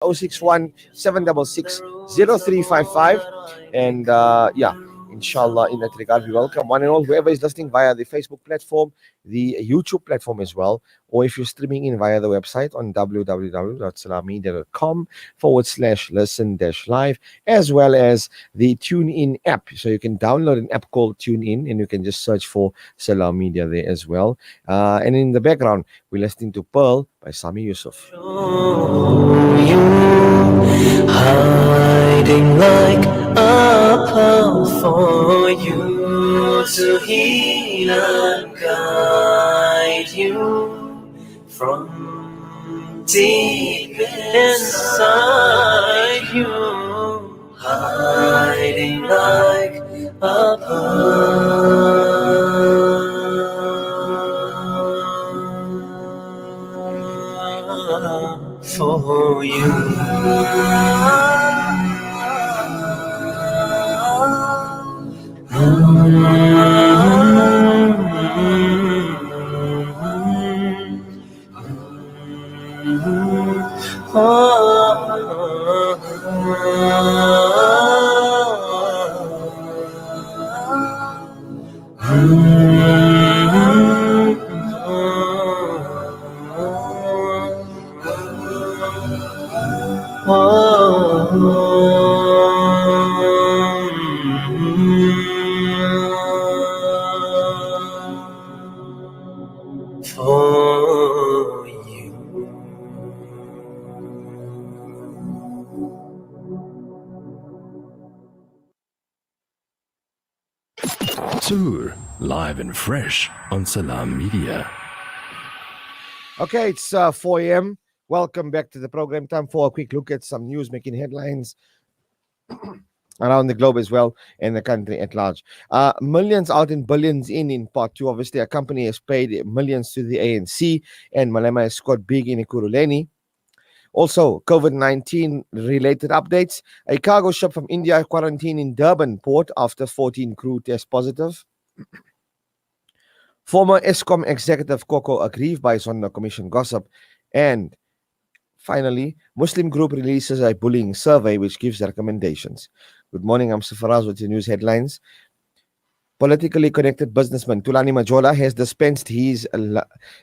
061 766 0355. And inshallah, in that regard, we welcome one and all whoever is listening via the Facebook platform, the YouTube platform as well, or if you're streaming in via the website on www.salamedia.com/listen-live, as well as the TuneIn app. So you can download an app called TuneIn and you can just search for Salam Media there as well. And in the background, we're listening to Pearl by Sami Yusuf. Hiding like a pearl for you to heal and guide you from deep inside you. Hiding like a pearl for you. For you. Suhoor, live and fresh on Salam Media. Okay, it's 4 a.m. Welcome back to the program. Time for a quick look at some news making headlines around the globe as well and the country at large. Millions out and billions in part two. Obviously, a company has paid millions to the ANC and Malema has scored big in Ekurhuleni. Also, COVID-19 related updates. A cargo ship from India quarantined in Durban port after 14 crew test positive. Former Eskom executive Koko aggrieved by Zondo Commission gossip. And finally, Muslim group releases a bullying survey which gives recommendations. Good morning, I'm Sarfaraaz with your news headlines. Politically connected businessman Thulani Majola has dispensed his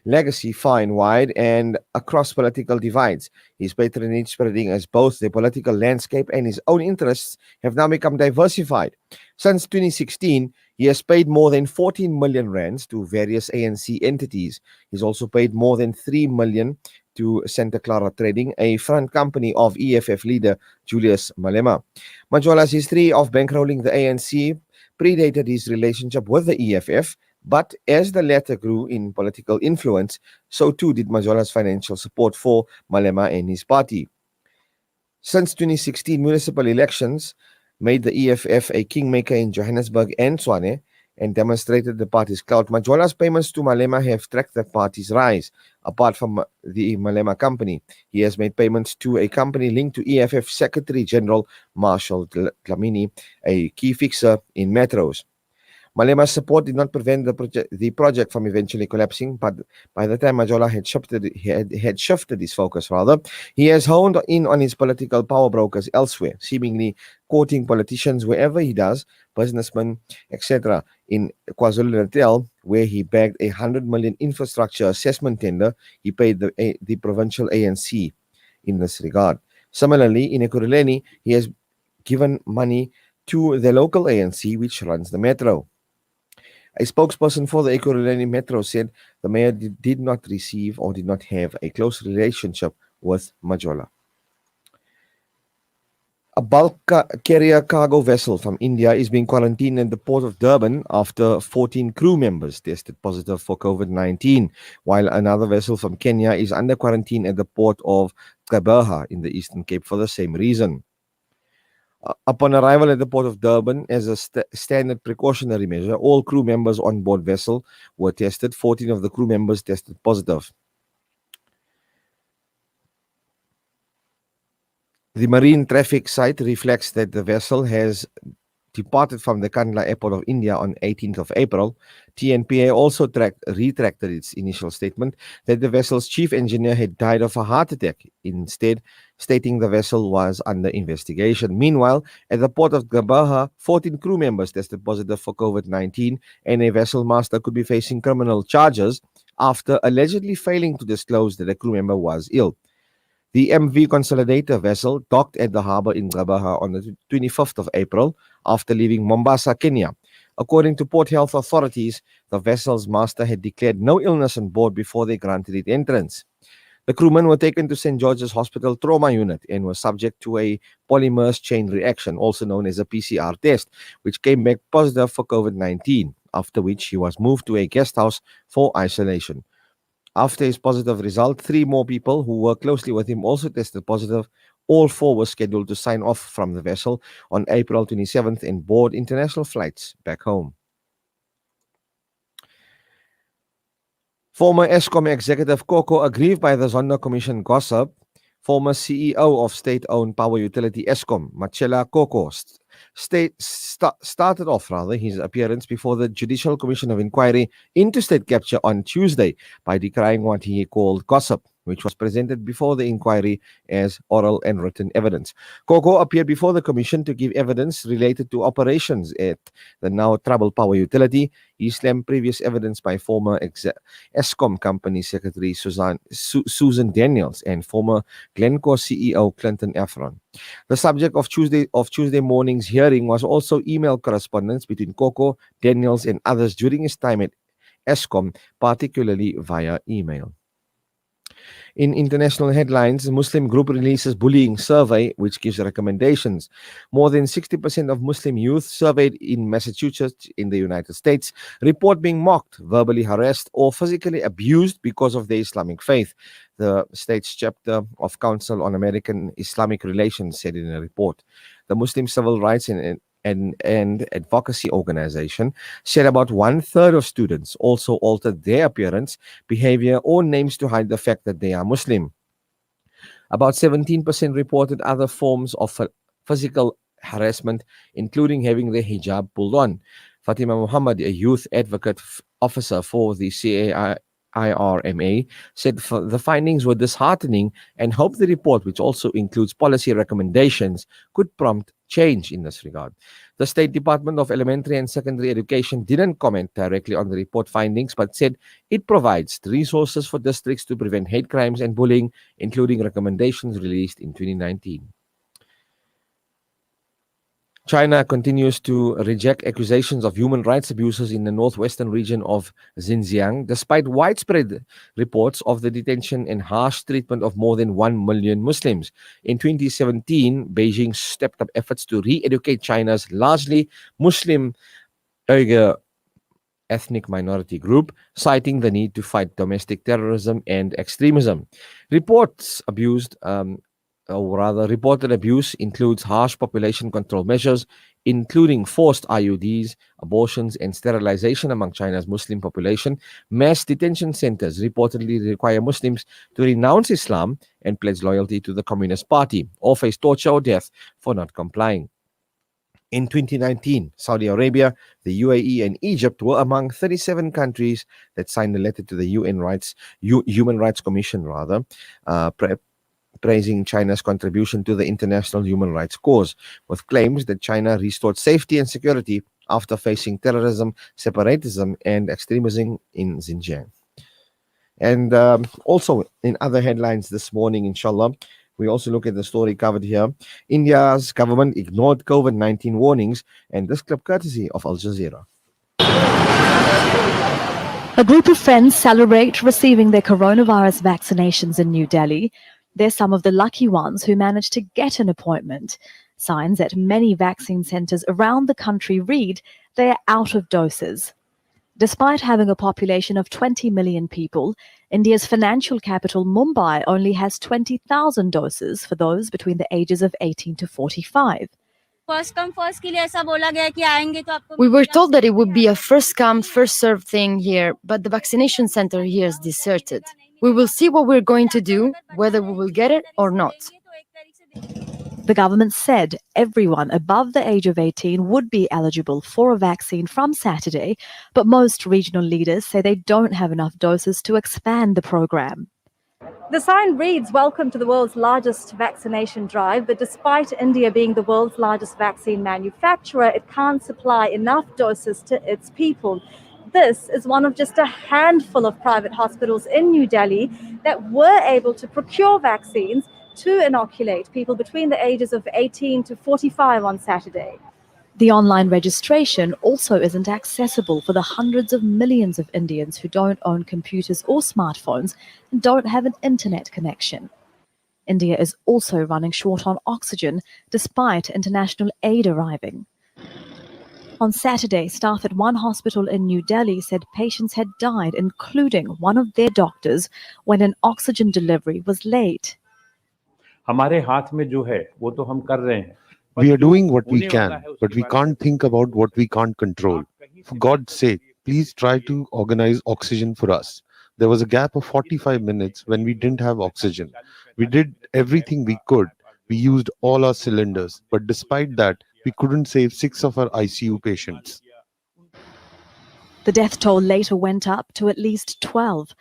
legacy far and wide and across political divides. His patronage spreading as both the political landscape and his own interests have now become diversified. Since 2016, he has paid more than 14 million rands to various ANC entities. He's also paid more than 3 million to Santa Clara Trading, a front company of EFF leader Julius Malema. Majola's history of bankrolling the ANC predated his relationship with the EFF, but as the latter grew in political influence, so too did Majola's financial support for Malema and his party. Since 2016 municipal elections made the EFF a kingmaker in Johannesburg and Tshwane and demonstrated the party's clout, Majola's payments to Malema have tracked the party's rise. Apart from the Malema company, he has made payments to a company linked to EFF Secretary General Marshall Dlamini, a key fixer in metros. Malema's support did not prevent the project from eventually collapsing, but by the time Majola had shifted his focus, he has honed in on his political power brokers elsewhere, seemingly courting politicians wherever he does, businessmen, etc. In KwaZulu-Natal, where he bagged a 100 million infrastructure assessment tender, he paid the provincial ANC in this regard. Similarly, in Ekurhuleni, he has given money to the local ANC, which runs the metro. A spokesperson for the Ekurhuleni Metro said the mayor did not receive or did not have a close relationship with Majola. A bulk carrier cargo vessel from India is being quarantined in the port of Durban after 14 crew members tested positive for COVID-19, while another vessel from Kenya is under quarantine at the port of Gqeberha in the Eastern Cape for the same reason. Upon arrival at the port of Durban, as a standard precautionary measure, all crew members on board vessel were tested. 14 of the crew members tested positive. The marine traffic site reflects that the vessel has departed from the Kandla Airport of India on 18th of April. TNPA also retracted its initial statement that the vessel's chief engineer had died of a heart attack. Instead, stating the vessel was under investigation. Meanwhile, at the port of Gabaha, 14 crew members tested positive for COVID-19, and a vessel master could be facing criminal charges after allegedly failing to disclose that a crew member was ill. The MV Consolidator vessel docked at the harbour in Gabaha on the 25th of April after leaving Mombasa, Kenya. According to port health authorities, the vessel's master had declared no illness on board before they granted it entrance. The crewmen were taken to St. George's Hospital trauma unit and were subject to a polymerase chain reaction, also known as a PCR test, which came back positive for COVID-19, after which he was moved to a guest house for isolation. After his positive result, 3 more people who worked closely with him also tested positive. All 4 were scheduled to sign off from the vessel on April 27th and board international flights back home. Former Eskom executive Coco, aggrieved by the Zondo Commission gossip, former CEO of state-owned power utility Eskom, Machela Coco, started off his appearance before the Judicial Commission of Inquiry into state capture on Tuesday by decrying what he called gossip, which was presented before the inquiry as oral and written evidence. Coco appeared before the commission to give evidence related to operations at the now troubled power utility. He slammed previous evidence by former Eskom company secretary Susan Daniels and former Glencore CEO Clinton Efron. The subject of Tuesday morning's hearing was also email correspondence between Coco, Daniels, and others during his time at Eskom, particularly via email. In international headlines, the Muslim group releases bullying survey, which gives recommendations. More than 60% of Muslim youth surveyed in Massachusetts in the United States report being mocked, verbally harassed, or physically abused because of their Islamic faith, the state's chapter of Council on American Islamic Relations said in a report. The Muslim Civil Rights and Advocacy Organization said about 1/3 of students also altered their appearance, behavior, or names to hide the fact that they are Muslim. About 17% reported other forms of physical harassment, including having their hijab pulled on. Fatima Muhammad, a youth advocate officer for the CAIRMA, said the findings were disheartening and hoped the report, which also includes policy recommendations, could prompt change in this regard. The State Department of Elementary and Secondary Education didn't comment directly on the report findings, but said it provides resources for districts to prevent hate crimes and bullying, including recommendations released in 2019. China continues to reject accusations of human rights abuses in the northwestern region of Xinjiang, despite widespread reports of the detention and harsh treatment of more than 1 million Muslims. In 2017, Beijing stepped up efforts to re-educate China's largely Muslim Uyghur ethnic minority group, citing the need to fight domestic terrorism and extremism. Reported abuse includes harsh population control measures, including forced IUDs, abortions, and sterilization among China's Muslim population. Mass detention centers reportedly require Muslims to renounce Islam and pledge loyalty to the Communist Party, or face torture or death for not complying. In 2019, Saudi Arabia, the UAE, and Egypt were among 37 countries that signed a letter to the Human Rights Commission, praising China's contribution to the international human rights cause, with claims that China restored safety and security after facing terrorism, separatism, and extremism in Xinjiang. And also in other headlines this morning, inshallah, we also look at the story covered here. India's government ignored COVID-19 warnings, and this clip courtesy of Al Jazeera. A group of friends celebrate receiving their coronavirus vaccinations in New Delhi. They're some of the lucky ones who managed to get an appointment. Signs at many vaccine centers around the country read they are out of doses. Despite having a population of 20 million people, India's financial capital Mumbai only has 20,000 doses for those between the ages of 18 to 45. We were told that it would be a first come, first served thing here, but the vaccination center here is deserted. We will see what we're going to do, whether we will get it or not. The government said everyone above the age of 18 would be eligible for a vaccine from Saturday, but most regional leaders say they don't have enough doses to expand the program. The sign reads, "Welcome to the world's largest vaccination drive," but despite India being the world's largest vaccine manufacturer, it can't supply enough doses to its people. This is one of just a handful of private hospitals in New Delhi that were able to procure vaccines to inoculate people between the ages of 18 to 45 on Saturday. The online registration also isn't accessible for the hundreds of millions of Indians who don't own computers or smartphones and don't have an internet connection. India is also running short on oxygen despite international aid arriving. On Saturday, staff at one hospital in New Delhi said patients had died, including one of their doctors, when an oxygen delivery was late. हमारे हाथ में जो है वो तो हम कर रहे हैं. We are doing what we can, but we can't think about what we can't control. For God's sake, please try to organize oxygen for us. There was a gap of 45 minutes when we didn't have oxygen. We did everything we could. We used all our cylinders, but despite that, we couldn't save 6 of our ICU patients. The death toll later went up to at least 12.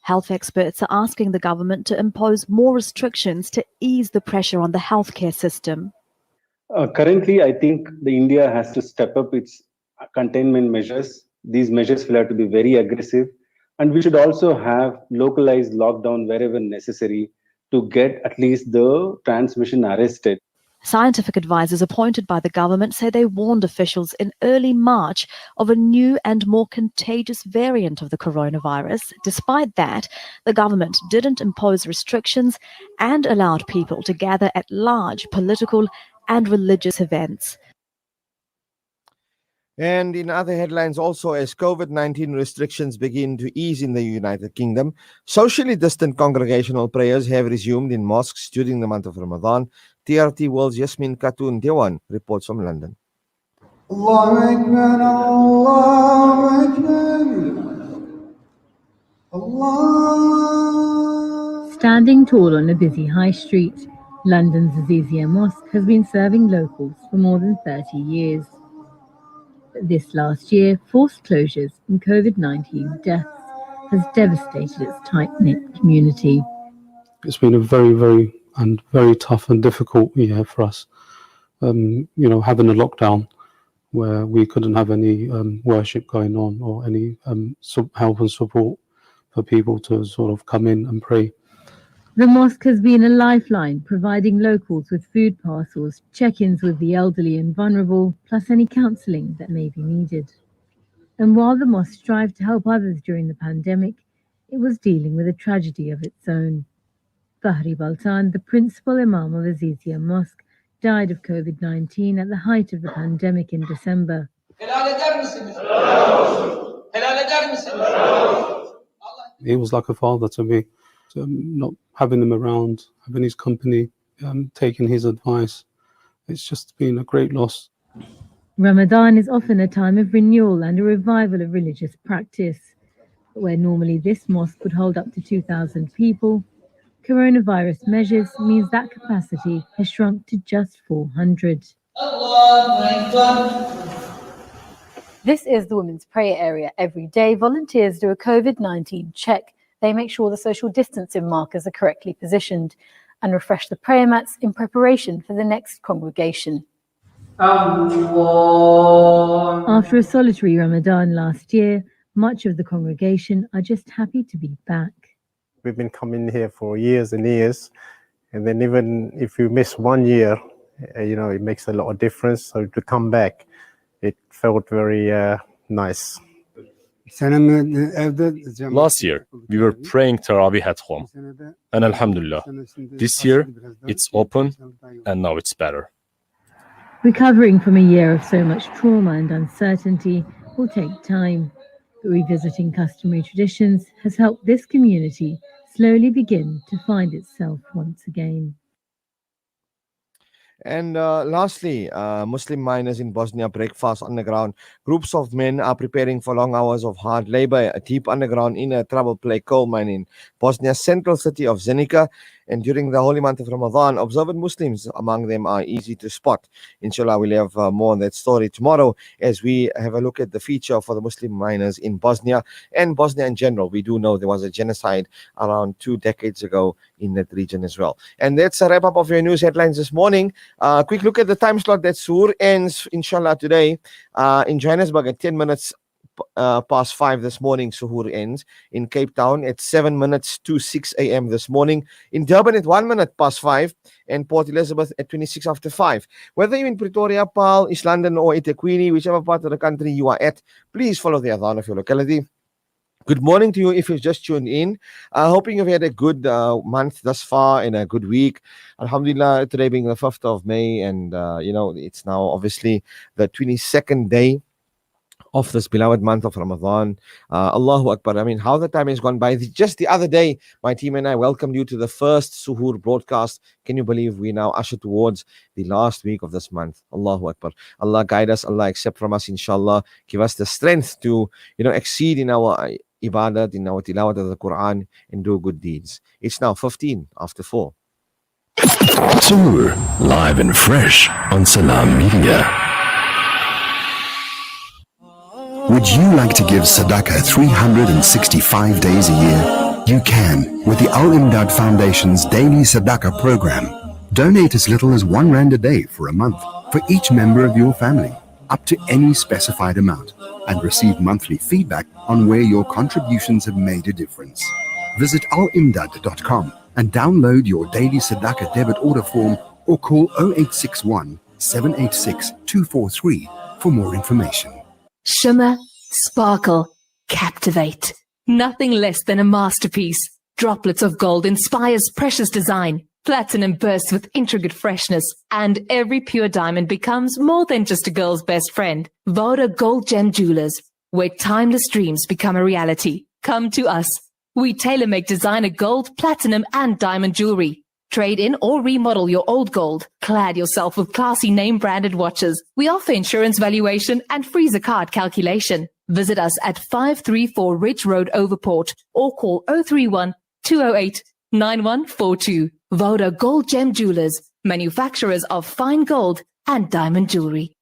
Health experts are asking the government to impose more restrictions to ease the pressure on the healthcare system. Currently, I think the India has to step up its containment measures. These measures will have to be very aggressive, and we should also have localized lockdown wherever necessary to get at least the transmission arrested. Scientific advisors appointed by the government say they warned officials in early March of a new and more contagious variant of the coronavirus. Despite that, the government didn't impose restrictions and allowed people to gather at large political and religious events. And in other headlines also, as COVID-19 restrictions begin to ease in the United Kingdom, socially distant congregational prayers have resumed in mosques during the month of Ramadan. TRT World's Yasmin Khatun Dewan reports from London. Allahu Akbar, Allahu Akbar. Standing tall on a busy high street, London's Azizia Mosque has been serving locals for more than 30 years. But this last year, forced closures and COVID-19 deaths has devastated its tight-knit community. It's been a very tough and difficult year for us. Having a lockdown where we couldn't have any worship going on or any help and support for people to sort of come in and pray. The mosque has been a lifeline, providing locals with food parcels, check-ins with the elderly and vulnerable, plus any counselling that may be needed. And while the mosque strived to help others during the pandemic, it was dealing with a tragedy of its own. Fahri Baltan, the principal imam of Azizia Mosque, died of COVID-19 at the height of the pandemic in December. He was like a father to me. So not having him around, having his company, taking his advice, it's just been a great loss. Ramadan is often a time of renewal and a revival of religious practice. But where normally this mosque would hold up to 2,000 people, coronavirus measures means that capacity has shrunk to just 400. This is the women's prayer area. Every day, volunteers do a COVID-19 check. They make sure the social distancing markers are correctly positioned and refresh the prayer mats in preparation for the next congregation. After a solitary Ramadan last year, much of the congregation are just happy to be back. We've been coming here for years and years, and then even if you miss 1 year, it makes a lot of difference. So to come back, it felt very nice. Last year, we were praying Tarawih at home, and Alhamdulillah, this year it's open and now it's better. Recovering from a year of so much trauma and uncertainty will take time, but revisiting customary traditions has helped this community slowly begin to find itself once again. And lastly, Muslim miners in Bosnia break fast underground. Groups of men are preparing for long hours of hard labor deep underground in a trouble-plagued coal mine in Bosnia's central city of Zenica. And during the holy month of Ramadan, observant Muslims among them are easy to spot. Inshallah, we'll have more on that story tomorrow as we have a look at the future for the Muslim minors in Bosnia and Bosnia in general. We do know there was a genocide around 2 decades ago in that region as well. And that's a wrap up of your news headlines this morning. Quick look at the time slot that Suhoor ends, inshallah, today in Johannesburg at 10 minutes past 5 this morning. Suhoor ends in Cape Town at 7 minutes to 6 a.m. this morning. In Durban at 1 minute past 5 and Port Elizabeth at 26 after 5. Whether you're in Pretoria, Paarl, East London or eThekwini, whichever part of the country you are at, please follow the adhan of your locality. Good morning to you if you've just tuned in. Hoping you've had a good month thus far and a good week. Alhamdulillah, today being the 5th of May and, it's now obviously the 22nd day of this beloved month of Ramadan. Allahu Akbar. I mean, how the time has gone by. Just the other day, my team and I welcomed you to the first Suhoor broadcast. Can you believe we now usher towards the last week of this month? Allahu Akbar. Allah guide us. Allah accept from us, inshallah. Give us the strength to, exceed in our ibadat, in our tilawat of the Quran and do good deeds. It's now 15 after 4. Suhoor, live and fresh on Salam Media. Would you like to give Sadaqah 365 days a year? You can with the Al Imdad Foundation's Daily Sadaqah program. Donate as little as R1 a day for a month for each member of your family, up to any specified amount, and receive monthly feedback on where your contributions have made a difference. Visit alimdad.com and download your Daily Sadaqah debit order form or call 0861 786 243 for more information. Shimmer, sparkle, captivate. Nothing less than a masterpiece. Droplets of gold inspires precious design. Platinum bursts with intricate freshness. And every pure diamond becomes more than just a girl's best friend. Voda Gold Gem Jewelers, where timeless dreams become a reality. Come to us. We tailor-make designer gold, platinum, and diamond jewelry. Trade in or remodel your old gold. Clad yourself with classy name-branded watches. We offer insurance valuation and free zakat calculation. Visit us at 534 Ridge Road, Overport, or call 031 208 9142. Voda Gold Gem Jewelers, manufacturers of fine gold and diamond jewelry.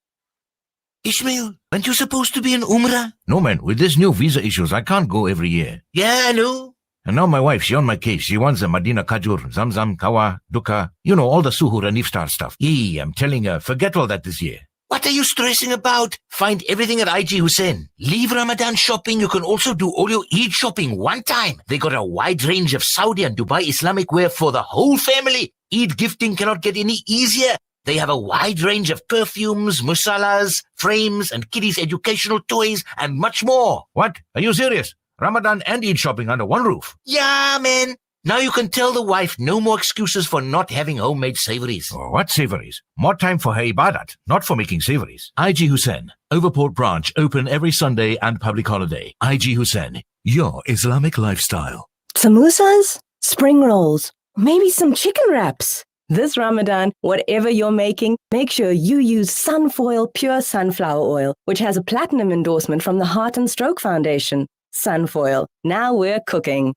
Ishmael, aren't you supposed to be in Umrah? No, man. With this new visa issues, I can't go every year. Yeah, I know. And now my wife, she on my case. She wants the Madina Kajur, Zamzam, Kawa, Dukkha. All the Suhoor and Iftar stuff. I'm telling her, forget all that this year. What are you stressing about? Find everything at IG Hussein. Leave Ramadan shopping. You can also do all your Eid shopping one time. They got a wide range of Saudi and Dubai Islamic wear for the whole family. Eid gifting cannot get any easier. They have a wide range of perfumes, musalas, frames, and kiddies' educational toys, and much more. What? Are you serious? Ramadan and Eid shopping under one roof. Yeah, man. Now you can tell the wife no more excuses for not having homemade savories. Oh, what savories? More time for her ibadat, not for making savories. IG Hussein, Overport branch, open every Sunday and public holiday. IG Hussein, your Islamic lifestyle. Samosas, spring rolls, maybe some chicken wraps. This Ramadan, whatever you're making, make sure you use Sunfoil Pure Sunflower Oil, which has a platinum endorsement from the Heart and Stroke Foundation. Sunfoil. Now we're cooking.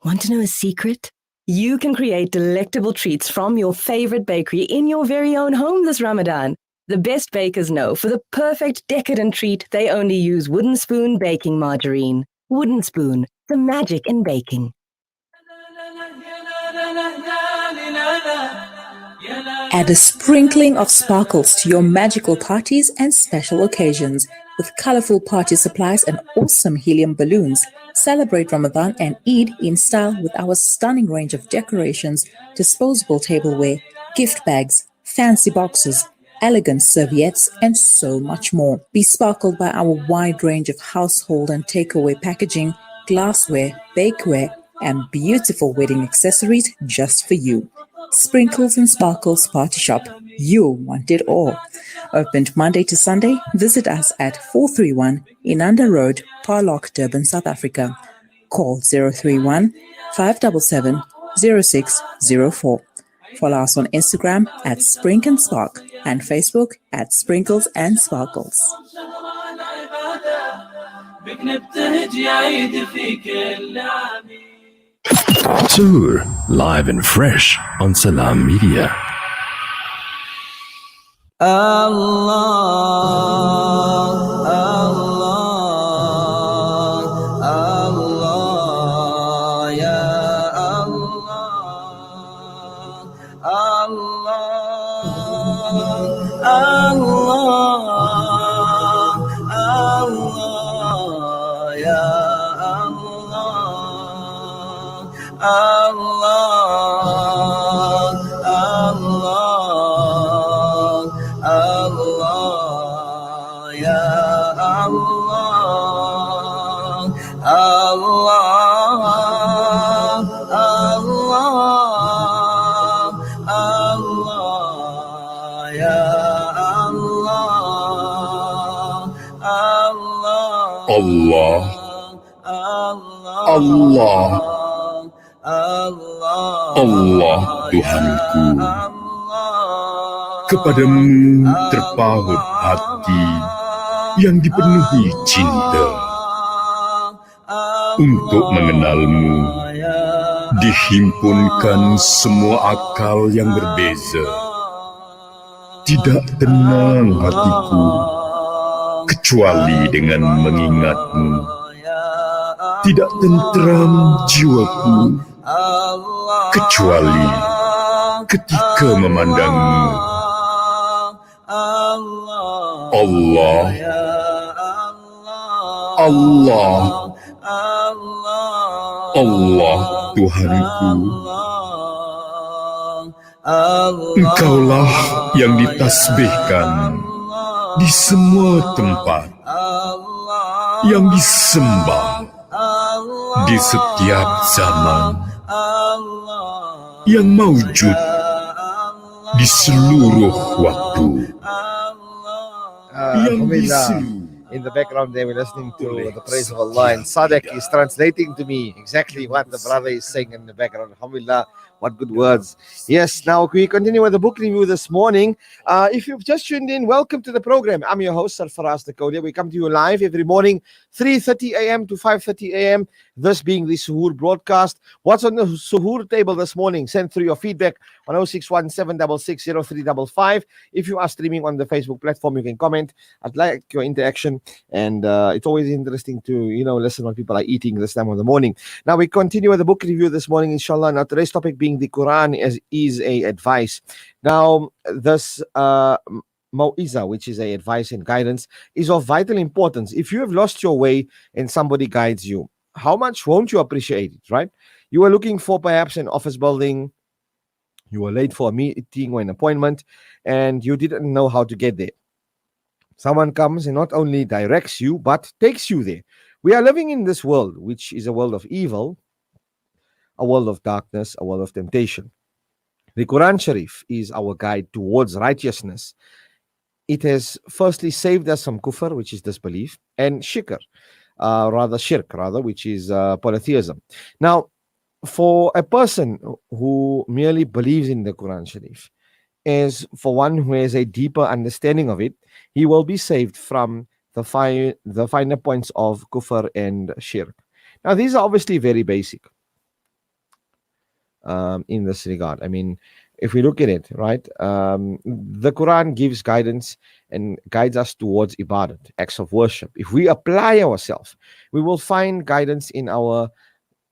Want to know a secret? You can create delectable treats from your favorite bakery in your very own home this Ramadan. The best bakers know for the perfect decadent treat, they only use Wooden Spoon baking margarine. Wooden Spoon, the magic in baking. Add a sprinkling of sparkles to your magical parties and special occasions. With colorful party supplies and awesome helium balloons, celebrate Ramadan and Eid in style with our stunning range of decorations, disposable tableware, gift bags, fancy boxes, elegant serviettes, and so much more. Be sparkled by our wide range of household and takeaway packaging, glassware, bakeware, and beautiful wedding accessories just for you. Sprinkles and Sparkles Party Shop. You'll want it all. Opened Monday to Sunday. Visit us at 431 Inanda Road, Parlock, Durban, South Africa. Call 031 577 0604. Follow us on Instagram at Sprink and Spark and Facebook at Sprinkles and Sparkles. Suhoor, live and fresh on Salam Media. Allah, Allah, Allah Tuhanku, kepadamu terpaut hati yang dipenuhi cinta. Untuk mengenalmu, dihimpunkan semua akal yang berbeza. Tidak tenang hatiku, kecuali dengan mengingatmu. Tidak tentram jiwaku, kecuali ketika memandangmu. Allah, Allah, Allah Tuhanku, Engkaulah yang ditasbihkan di semua tempat, yang disembah di setiap zaman, yang maujud di seluruh waktu. In the background there, we're listening to the praise of Allah, and Sadek is translating to me exactly what the brother is saying in the background. Alhamdulillah, what good words. Yes, now we continue with the book review this morning. If you've just tuned in, welcome to the program. I'm your host, Sarfaraaz Takolia. We come to you live every morning, 3:30 a.m. to 5:30 a.m., this being the Suhoor Broadcast. What's on the Suhoor table this morning? Send through your feedback on 061-766-0355. If you are streaming on the Facebook platform, you can comment. I'd like your interaction, and it's always interesting to, listen what people are eating this time of the morning. Now, we continue with the book review this morning, inshallah. Now, today's topic being the Quran is a advice. Now, this Mau'iza, which is a advice and guidance, is of vital importance. If you have lost your way and somebody guides you, how much won't you appreciate it, right? You are looking for perhaps an office building, you were late for a meeting or an appointment, and you didn't know how to get there. Someone comes and not only directs you, but takes you there. We are living in this world, which is a world of evil, a world of darkness, a world of temptation. The Quran Sharif is our guide towards righteousness. It has firstly saved us from kufr, which is disbelief, and shirk, which is polytheism. Now, for a person who merely believes in the Quran Sharif, as for one who has a deeper understanding of it, he will be saved from the finer points of kufr and shirk. Now, these are obviously very basic in this regard. I mean, if we look at it, right, the Quran gives guidance and guides us towards ibadat, acts of worship. If we apply ourselves, we will find guidance in our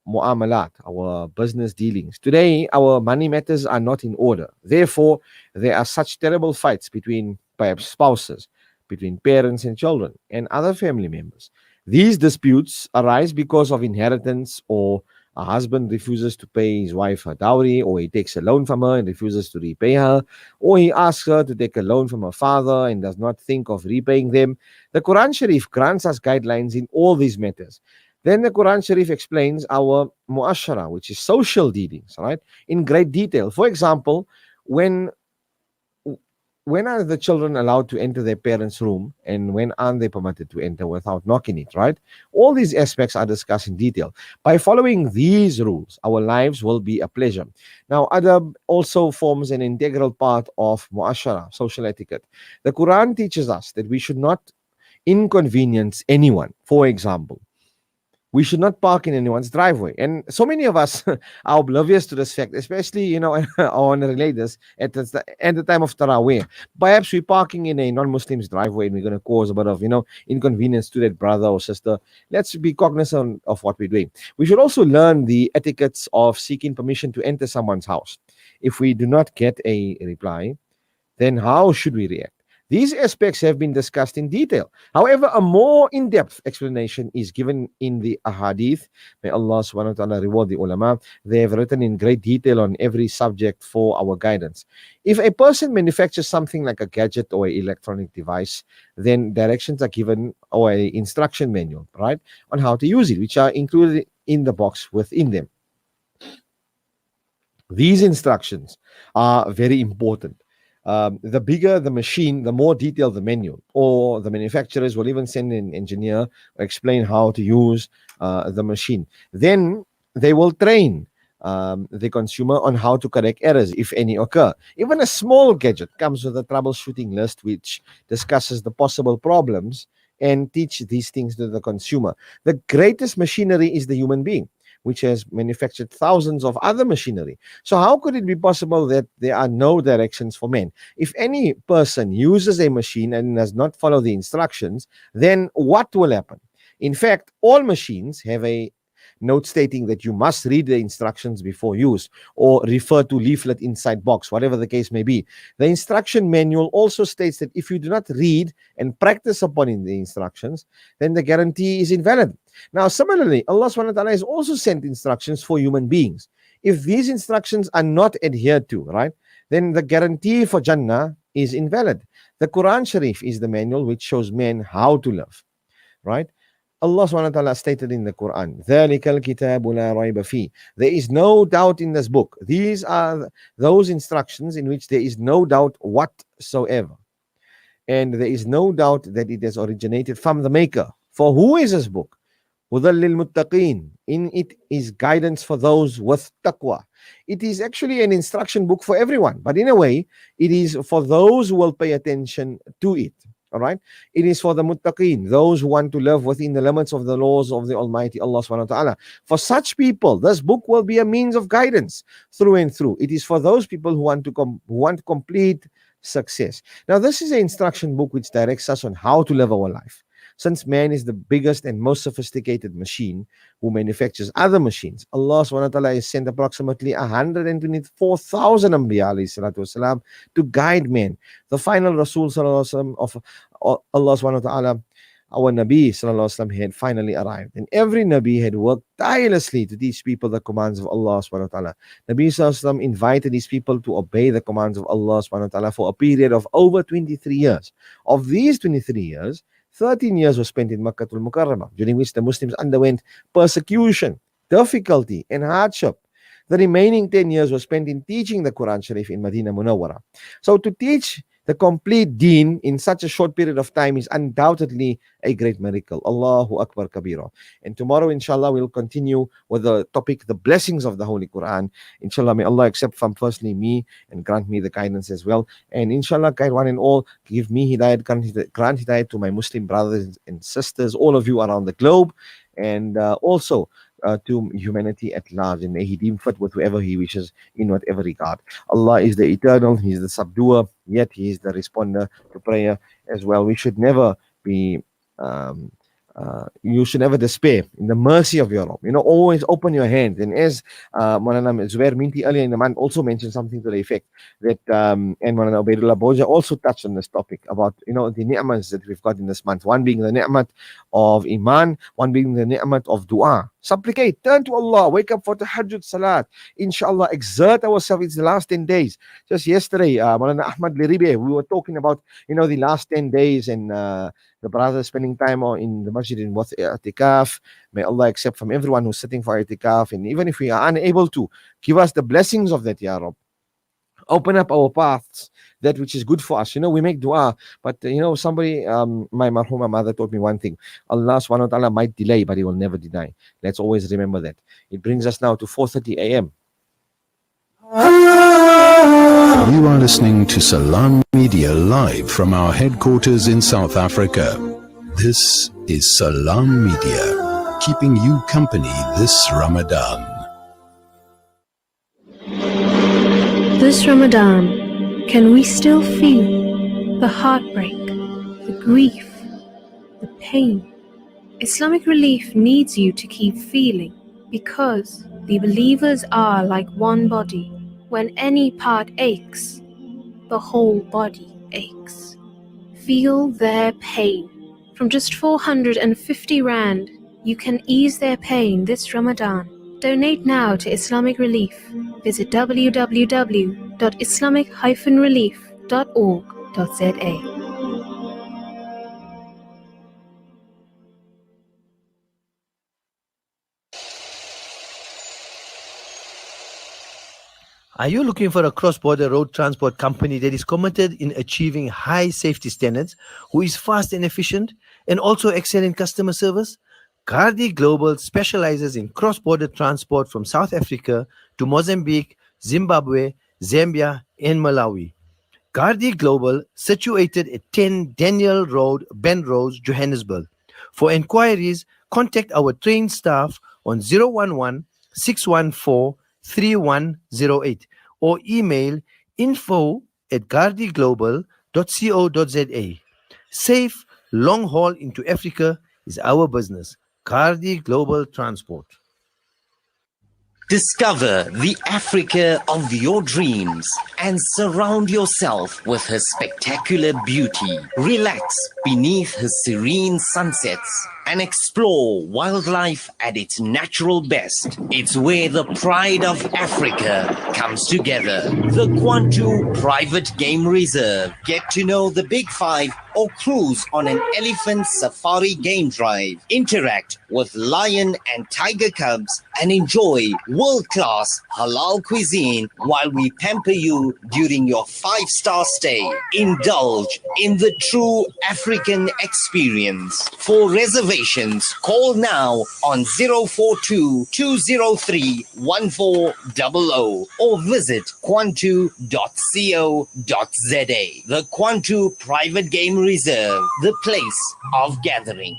mu'amalat, our business dealings. Today, our money matters are not in order. Therefore, there are such terrible fights between perhaps spouses, between parents and children, and other family members. These disputes arise because of inheritance, or a husband refuses to pay his wife her dowry, or he takes a loan from her and refuses to repay her, or he asks her to take a loan from her father and does not think of repaying them. The Quran Sharif grants us guidelines in all these matters. Then the Quran Sharif explains our mu'ashara, which is social dealings, right, in great detail. For example, when are the children allowed to enter their parents' room, and when aren't they permitted to enter without knocking it, right? All these aspects are discussed in detail. By following these rules, our lives will be a pleasure. Now, adab also forms an integral part of mu'ashara, social etiquette. The Quran teaches us that we should not inconvenience anyone. For example, We should not park in anyone's driveway. And so many of us are oblivious to this fact, especially, I want to relate this at the time of Taraweeh. Perhaps we're parking in a non-Muslim's driveway and we're going to cause a bit of, inconvenience to that brother or sister. Let's be cognizant of what we're doing. We should also learn the etiquettes of seeking permission to enter someone's house. If we do not get a reply, then how should we react? These aspects have been discussed in detail. However, a more in-depth explanation is given in the ahadith. May Allah subhanahu wa ta'ala reward the ulama. They have written in great detail on every subject for our guidance. If a person manufactures something like a gadget or an electronic device, then directions are given, or an instruction manual, right, on how to use it, which are included in the box within them. These instructions are very important. The bigger the machine, the more detailed the manual, or the manufacturers will even send an engineer or explain how to use the machine. Then they will train the consumer on how to correct errors, if any occur. Even a small gadget comes with a troubleshooting list which discusses the possible problems and teach these things to the consumer. The greatest machinery is the human being, which has manufactured thousands of other machinery. So how could it be possible that there are no directions for men? If any person uses a machine and does not follow the instructions, then what will happen? In fact, all machines have a note stating that you must read the instructions before use, or refer to leaflet inside box, whatever the case may be. The instruction manual also states that if you do not read and practice upon the instructions, then the guarantee is invalid. Now, similarly, Allah subhanahu wa ta'ala has also sent instructions for human beings. If these instructions are not adhered to, right, then the guarantee for Jannah is invalid. The Quran Sharif is the manual which shows men how to live, right? Allah subhanahu wa ta'ala stated in the Quran, ذَلِكَ الْكِتَابُ لَا رَيْبَ فِيهِ. There is no doubt in this book. These are those instructions in which there is no doubt whatsoever. And there is no doubt that it has originated from the Maker. For who is this book? هُدًى لِلْمُتَّقِينَ. In it is guidance for those with taqwa. It is actually an instruction book for everyone, but in a way, it is for those who will pay attention to it. All right, it is for the muttaqeen, those who want to live within the limits of the laws of the Almighty Allah subhanahu wa ta'ala. For such people, this book will be a means of guidance through and through. It is for those people who want complete success. Now, this is an instruction book which directs us on how to live our life. Since man is the biggest and most sophisticated machine who manufactures other machines, Allah subhanahu wa ta'ala has sent approximately 124,000 Anbiya alayhi salatu wasalam to guide men. The final Rasul sallallahu alaihi wasallam of Allah subhanahu wa ta'ala, our Nabi sallallahu alaihi wasallam, had finally arrived. And every Nabi had worked tirelessly to teach people the commands of Allah subhanahu wa ta'ala. Nabi sallallahu alaihi wasallam invited these people to obey the commands of Allah subhanahu wa ta'ala for a period of over 23 years. Of these 23 years, 13 years were spent in Makkah al-Mukarramah, during which the Muslims underwent persecution, difficulty, and hardship. The remaining 10 years were spent in teaching the Quran Sharif in Medina Munawwara. So to teach the complete deen in such a short period of time is undoubtedly a great miracle. Allahu Akbar Kabira. And tomorrow, inshallah, we'll continue with the topic, the blessings of the Holy Quran. Inshallah, may Allah accept from firstly me and grant me the guidance as well. And inshallah, guide one and all, give me hidayat, grant hidayat to my Muslim brothers and sisters, all of you around the globe, and also to humanity at large, and may He deem fit with whoever He wishes in whatever regard. Allah is the eternal, He is the subduer, yet He is the responder to prayer as well. We should never be you should never despair in the mercy of your Rabb. Always open your hands. And as Maulana Zubair Minti earlier in the month also mentioned something to the effect that, and Maulana Ubaidullah Boja also touched on this topic about, the ni'mas that we've got in this month. One being the ni'mat of Iman, one being the ni'mat of dua. Supplicate, turn to Allah, wake up for tahajjud salat. Inshallah, exert ourselves. It's the last 10 days. Just yesterday, Maulana Ahmad Liribe, we were talking about, the last 10 days and the brothers spending time in the masjid in i'tikaf. May Allah accept from everyone who's sitting for i'tikaf. And even if we are unable to, give us the blessings of that, Ya Rabb. Open up our paths, that which is good for us. We make dua, but somebody, my marhuma mother told me one thing: Allah subhanahu wa ta'ala might delay, but He will never deny. Let's always remember that. It brings us now to 4:30 a.m. You are listening to Salam Media live from our headquarters in South Africa. This is Salam Media. keeping you company this Ramadan. This Ramadan, can we still feel the heartbreak, the grief, the pain? Islamic Relief needs you to keep feeling, because the believers are like one body. When any part aches, the whole body aches. Feel their pain. From just 450 Rand, you can ease their pain this Ramadan. Donate now to Islamic Relief. Visit www.islamic-relief.org.za. Are you looking for a cross-border road transport company that is committed in achieving high safety standards, who is fast and efficient, and also excel in customer service? Gardi Global specializes in cross-border transport from South Africa to Mozambique, Zimbabwe, Zambia, and Malawi. Gardi Global, situated at 10 Daniel Road, Benrose, Johannesburg. For inquiries, contact our trained staff on 011 614 3108 or email info@gardiglobal.co.za. Safe long haul into Africa is our business. Gardi Global Transport. Discover the Africa of your dreams and surround yourself with her spectacular beauty. Relax beneath her serene sunsets and explore wildlife at its natural best. It's where the pride of Africa comes together. The Kwantu Private Game Reserve. Get to know the Big Five or cruise on an elephant safari game drive. Interact with lion and tiger cubs and enjoy world-class halal cuisine while we pamper you during your 5-star stay. Indulge in the true African experience. For reservations, call now on 042-203-1400 or visit kwantu.co.za. The Kwantu Private Game Reserve, the place of gathering.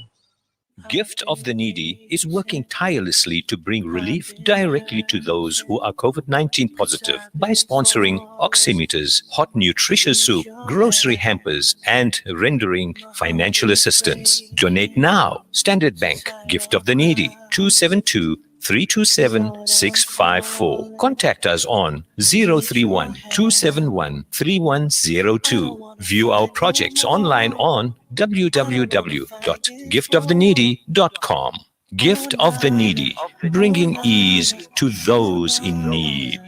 Gift of the Needy is working tirelessly to bring relief directly to those who are COVID-19 positive by sponsoring oximeters, hot nutritious soup, grocery hampers, and rendering financial assistance. Donate now. Standard Bank, Gift of the Needy, 272-327-654. Contact us on 031-271-3102. View our projects online on www.giftoftheneedy.com. Gift of the Needy, bringing ease to those in need.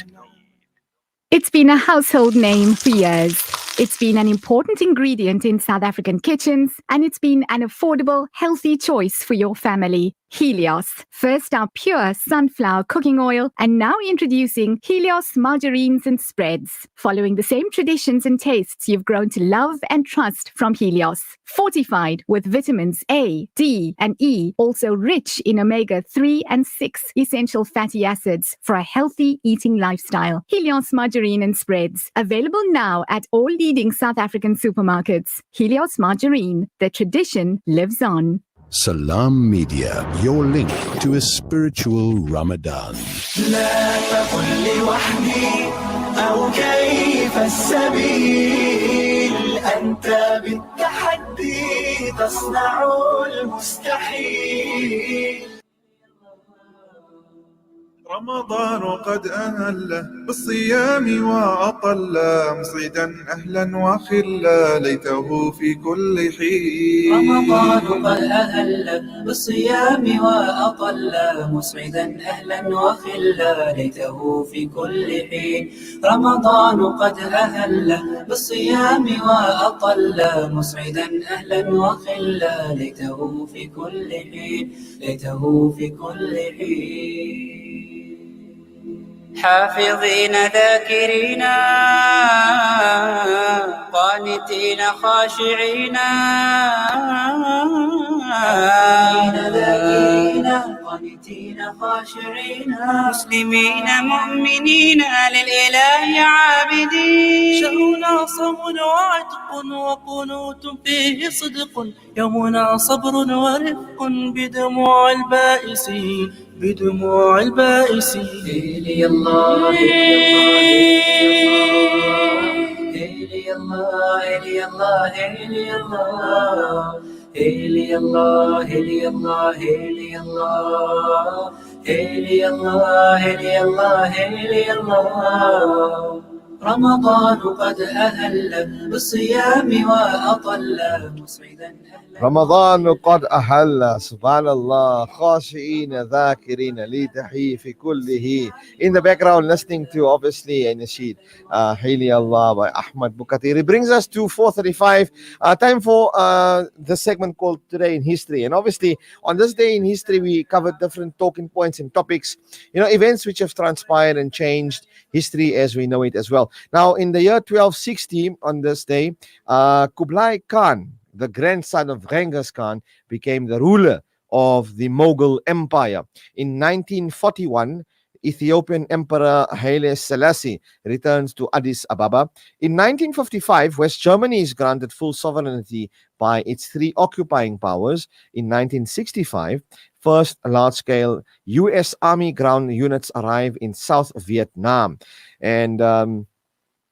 It's been a household name for years. It's been an important ingredient in South African kitchens, and it's been an affordable, healthy choice for your family. Helios. First our pure sunflower cooking oil, and now introducing Helios margarines and spreads. Following the same traditions and tastes you've grown to love and trust from Helios. Fortified with vitamins A, D, and E, also rich in omega-3 and 6 essential fatty acids for a healthy eating lifestyle. Helios margarine and spreads. Available now at all leading South African supermarkets. Helios margarine. The tradition lives on. Salam Media, your link to a spiritual Ramadan. لا تقل لي وحدي أو كيف السبيل أنت بالتحدي تصنع المستحيل رمضان قد أهل بالصيام وأطل مصيدا أهلا وخلا ليته في كل حين رمضان قد أهل بالصيام وأطل مسعدا أهلا وخلا ليته في كل حين رمضان قد أهل بالصيام وأطل مسعدا أهلا وخلا ليته في كل حين ليته في كل حين حافظين ذاكرين قانتين خاشعين حافظين ذاكرين قانتين خاشعين مسلمين مؤمنين للإله عابدين. شهرنا صوم وعتق وقنوت فيه صدق، يومنا صبر ورفق بدموع البائسين، بدموع البائسين. هيلي الله هيلي الله هيلي الله هيلي الله هيلي الله هيلي الله هيلي الله هيلي الله هيلي الله هيلي الله. رمضان قد أهل بالصيام وأطل مسعدا رمضان قد أحل سبحان الله خاشعين ذاكرين لتحيي في كله. In the background listening to obviously a nasheed Haili Allah by Ahmad Bukatir. It brings us to 4:35. Time for the segment called Today in History. And obviously on this day in history we covered different talking points and topics, events which have transpired and changed history as we know it as well. Now in the year 1260 on this day, Kublai Khan, the grandson of Genghis Khan, became the ruler of the Mughal Empire. In 1941, Ethiopian Emperor Haile Selassie returns to Addis Ababa. In 1955, West Germany is granted full sovereignty by its three occupying powers. In 1965, first large-scale U.S. Army ground units arrive in South Vietnam. And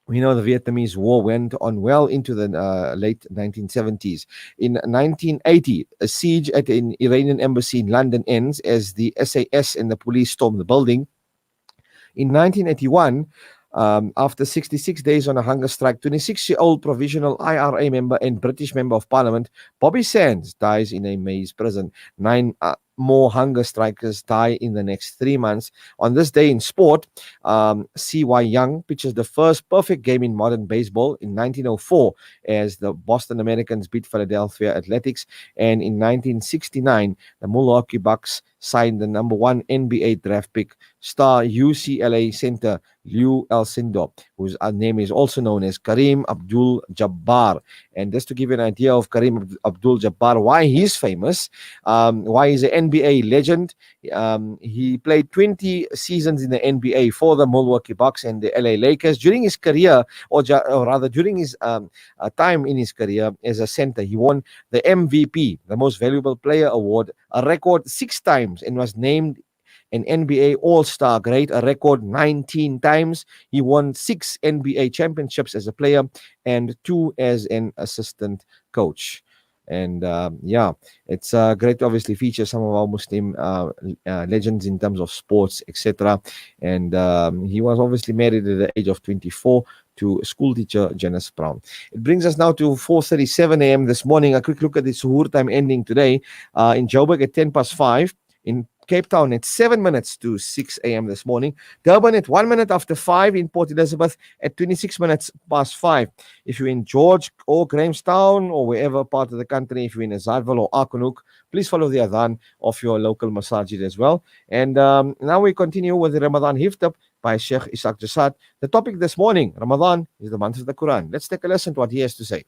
we know the Vietnamese War went on well into the late 1970s. In 1980, a siege at an Iranian embassy in London ends as the SAS and the police storm the building. In 1981, after 66 days on a hunger strike, 26-year-old provisional IRA member and British Member of Parliament Bobby Sands dies in a maze prison. 9 more hunger strikers die in the next 3 months. On this day in sport, C.Y. Young pitches the first perfect game in modern baseball in 1904 as the Boston Americans beat Philadelphia Athletics. And in 1969, the Milwaukee Bucks signed the number 1 NBA draft pick, star UCLA center Lou Alcindor, whose name is also known as Kareem Abdul-Jabbar. And just to give you an idea of Kareem Abdul-Jabbar, why he's famous, why he's an NBA legend. He played 20 seasons in the NBA for the Milwaukee Bucks and the LA Lakers. During his career, or rather during his time in his career as a center, he won the MVP, the Most Valuable Player Award, a record 6 times, and was named an NBA All-Star great, a record 19 times. He won 6 NBA championships as a player and 2 as an assistant coach. And it's great to obviously feature some of our Muslim legends in terms of sports, etc. And he was obviously married at the age of 24 to school teacher Janice Brown. It brings us now to 4:37 a.m. this morning. A quick look at the Suhoor time ending today. In Joburg at 5:10. In Cape Town at 7 minutes to 6 a.m. this morning. Durban at 1 minute after 5. In Port Elizabeth at 26 minutes past 5. If you're in George or Grahamstown or wherever part of the country, if you're in Azadville or Arkonuk, please follow the adhan of your local masajid as well. And now we continue with the Ramadan Hiftab by Sheikh Ishaq Jasad. The topic this morning, Ramadan is the month of the Quran. Let's take a listen to what he has to say.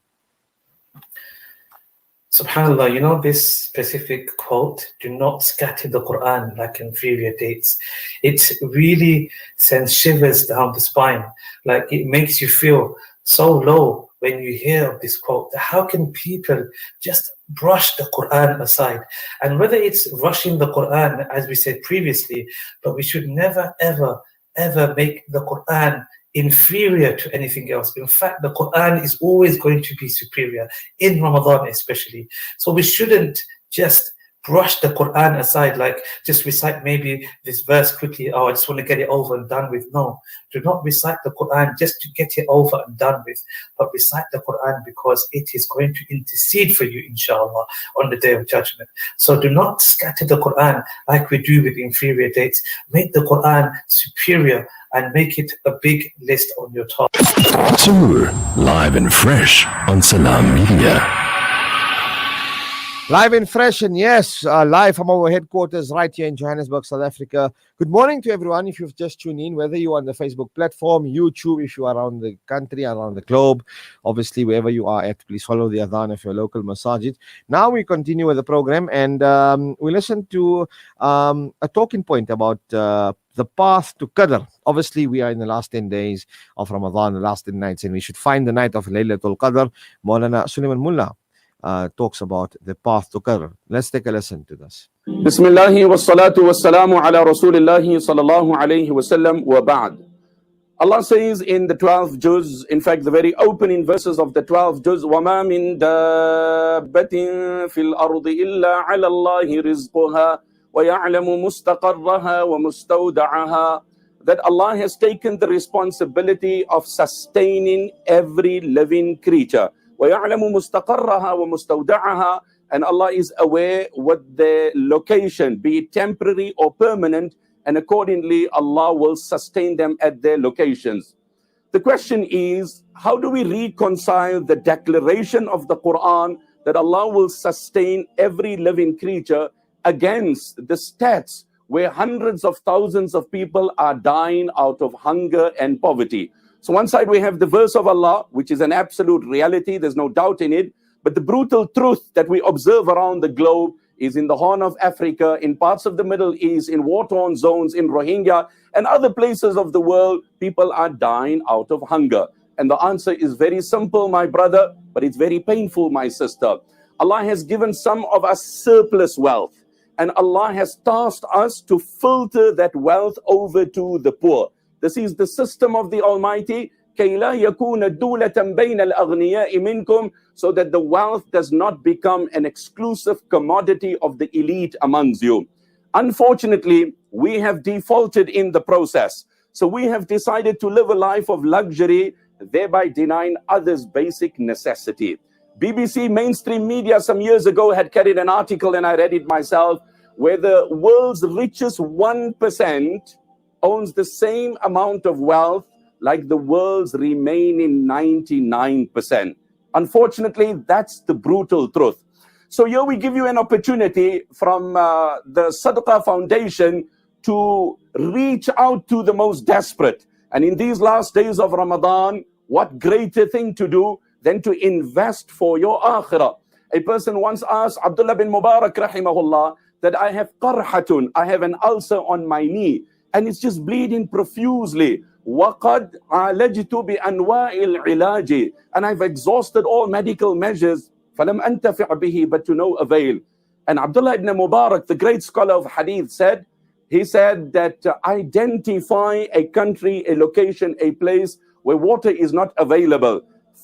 SubhanAllah, this specific quote, do not scatter the Quran like inferior dates. It really sends shivers down the spine. Like it makes you feel so low when you hear of this quote. How can people just brush the Quran aside? And whether it's rushing the Quran, as we said previously, but we should never, ever, ever make the Quran inferior to anything else. In fact, the Quran is always going to be superior, in Ramadan especially. So we shouldn't just brush the Quran aside, like just recite maybe this verse quickly, I just want to get it over and done with. No, do not recite the Quran just to get it over and done with, but recite the Quran because it is going to intercede for you, inshallah, on the Day of Judgment. So do not scatter the Quran like we do with inferior dates. Make the Quran superior and make it a big list on your top. Suhoor, live and fresh on Salam Media. Live and fresh, and yes, live from our headquarters right here in Johannesburg, South Africa. Good morning to everyone. If you've just tuned in, whether you're on the Facebook platform, YouTube, if you are around the country, around the globe, obviously wherever you are at, please follow the adhan of your local masajid. Now we continue with the program, and we listen to a talking point about the path to Qadr. Obviously, we are in the last 10 days of Ramadan, the last 10 nights, and we should find the night of Laylatul Qadr. Maulana Suleiman Mullah talks about the path to Qadr. Let's take a listen to this. Bismillahi wa salatu wa salamu ala Rasulillahi sallallahu alayhi wa sallam wa ba'd. Allah says in the 12th juz, in fact the very opening verses of the 12th juz, وَمَا مِن دَابَّةٍ فِي الْأَرْضِ إِلَّا عَلَى اللَّهِ رِزْقُهَا وَيَعْلَمُ مُسْتَقَرَّهَا وَمُسْتَوْدَعَهَا, that Allah has taken the responsibility of sustaining every living creature. وَيَعْلَمُ مُسْتَقَرَّهَا وَمُسْتَوْدَعَهَا, and Allah is aware what their location, be it temporary or permanent, and accordingly Allah will sustain them at their locations. The question is, how do we reconcile the declaration of the Quran that Allah will sustain every living creature against the stats where hundreds of thousands of people are dying out of hunger and poverty? So one side we have the verse of Allah, which is an absolute reality, there's no doubt in it. But the brutal truth that we observe around the globe is in the Horn of Africa, in parts of the Middle East, in war-torn zones, in Rohingya, and other places of the world, people are dying out of hunger. And the answer is very simple, my brother, but it's very painful, my sister. Allah has given some of us surplus wealth, and Allah has tasked us to filter that wealth over to the poor. This is the system of the Almighty, كَيْ لَا يَكُونَ دُولَةً بَيْنَ الْأَغْنِيَاءِ مِنْكُمْ, so that the wealth does not become an exclusive commodity of the elite amongst you. Unfortunately, we have defaulted in the process. So we have decided to live a life of luxury, thereby denying others basic necessity. BBC mainstream media some years ago had carried an article, and I read it myself, where the world's richest 1% owns the same amount of wealth like the world's remaining 99%. Unfortunately, that's the brutal truth. So here we give you an opportunity from the Sadaqah Foundation to reach out to the most desperate. And in these last days of Ramadan, what greater thing to do than to invest for your akhirah? A person once asked Abdullah bin Mubarak rahimahullah that I have qarhatun, I have an ulcer on my knee, and it's just bleeding profusely. وَقَدْ عَالَجْتُ بِأَنْوَاءِ الْعِلَاجِ, and I've exhausted all medical measures, فَلَمْ أَنْتَفِعْ بِهِ, but to no avail. And Abdullah ibn Mubarak, the great scholar of hadith, said that identify a country, a location, a place where water is not available.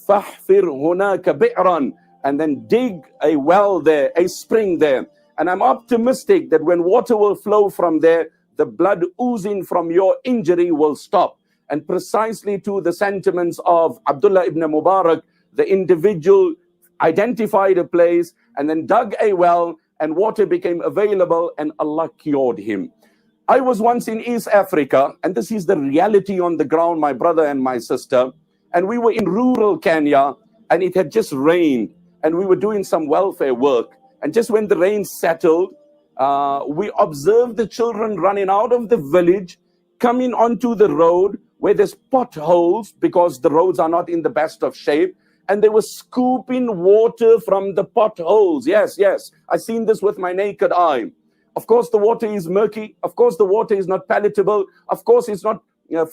فَحْفِرْ هُنَاكَ بِئْرًا, and then dig a well there, a spring there. And I'm optimistic that when water will flow from there, the blood oozing from your injury will stop. And precisely to the sentiments of Abdullah ibn Mubarak, the individual identified a place and then dug a well, and water became available, and Allah cured him. I was once in East Africa, and this is the reality on the ground, my brother and my sister. And we were in rural Kenya, and it had just rained, and we were doing some welfare work. And just when the rain settled, we observed the children running out of the village, coming onto the road where there's potholes because the roads are not in the best of shape, and they were scooping water from the potholes. Yes, I've seen this with my naked eye. Of course, the water is murky. Of course, the water is not palatable. Of course, it's not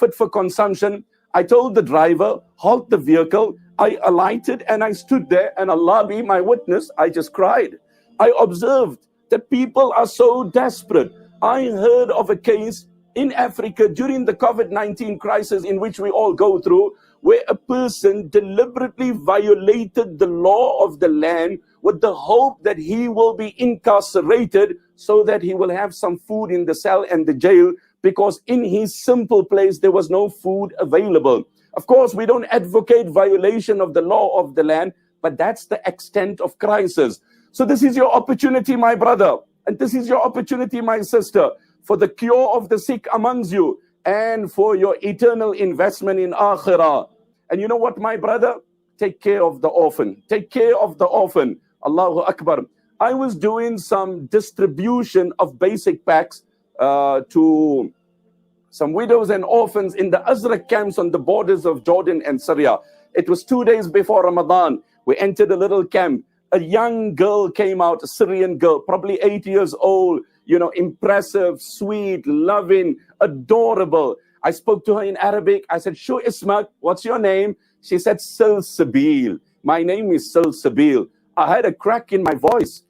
fit for consumption. I told the driver, halt the vehicle. I alighted and I stood there, and Allah be my witness, I just cried. I observed that people are so desperate. I heard of a case in Africa during the COVID-19 crisis in which we all go through, where a person deliberately violated the law of the land with the hope that he will be incarcerated so that he will have some food in the cell and the jail, because in his simple place there was no food available. Of course, we don't advocate violation of the law of the land, but that's the extent of crisis. So this is your opportunity, my brother, and this is your opportunity, my sister, for the cure of the sick amongst you and for your eternal investment in akhirah. And you know what, my brother? Take care of the orphan. Take care of the orphan. Allahu Akbar. I was doing some distribution of basic packs to some widows and orphans in the Azraq camps on the borders of Jordan and Syria. It was 2 days before Ramadan. We entered a little camp. A young girl came out, a Syrian girl, probably 8 years old, impressive, sweet, loving, adorable. I spoke to her in Arabic. I said, Shu Ismak, what's your name? She said, Salsabil. My name is Salsabil. I had a crack in my voice.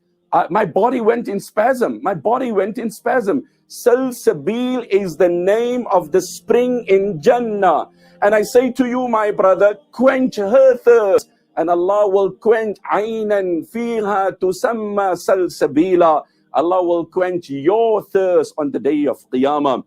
My body went in spasm. Salsabil is the name of the spring in Jannah. And I say to you, my brother, quench her thirst. And Allah will quench aynan fiha tusamma salsabila. Allah will quench your thirst on the day of Qiyamah.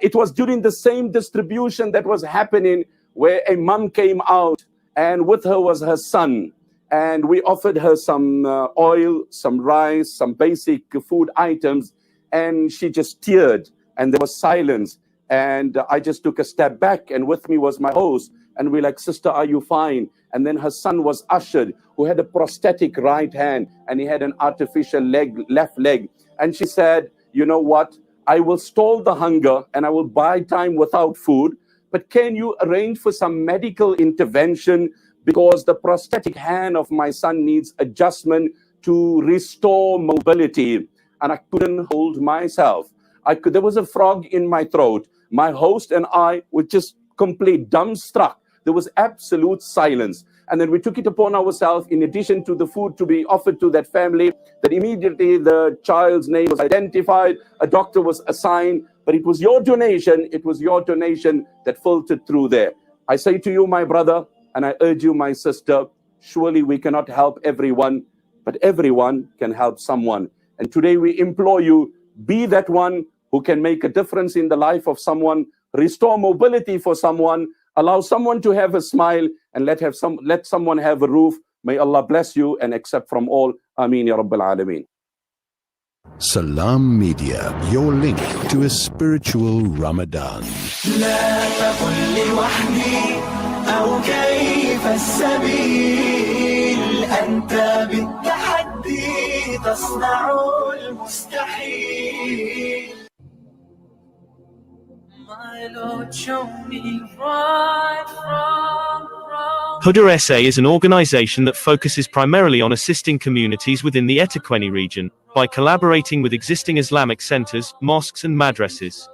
It was during the same distribution that was happening where a mom came out and with her was her son. And we offered her some oil, some rice, some basic food items. And she just teared and there was silence. And I just took a step back and with me was my host. And we're like, sister, are you fine? And then her son was ushered, who had a prosthetic right hand and he had an artificial left leg. And she said, you know what? I will stall the hunger and I will buy time without food. But can you arrange for some medical intervention because the prosthetic hand of my son needs adjustment to restore mobility? And I couldn't hold myself. There was a frog in my throat. My host and I were just complete dumbstruck. There was absolute silence. And then we took it upon ourselves, in addition to the food to be offered to that family, that immediately the child's name was identified, a doctor was assigned, but it was your donation that filtered through there. I say to you, my brother, and I urge you, my sister, surely we cannot help everyone, but everyone can help someone. And today we implore you, be that one who can make a difference in the life of someone, restore mobility for someone, allow someone to have a smile, and let someone have a roof. May Allah bless you and accept from all. Ameen ya Rabbil Alameen. Salam Media, your link to a spiritual Ramadan. لا تقل لي وحدي أو كيف السبيل أنت بالتحدي تصنع المستحيل. My Lord, show me right from wrong. Huda SA is an organization that focuses primarily on assisting communities within the Etequeni region by collaborating with existing Islamic centers, mosques and madrasas.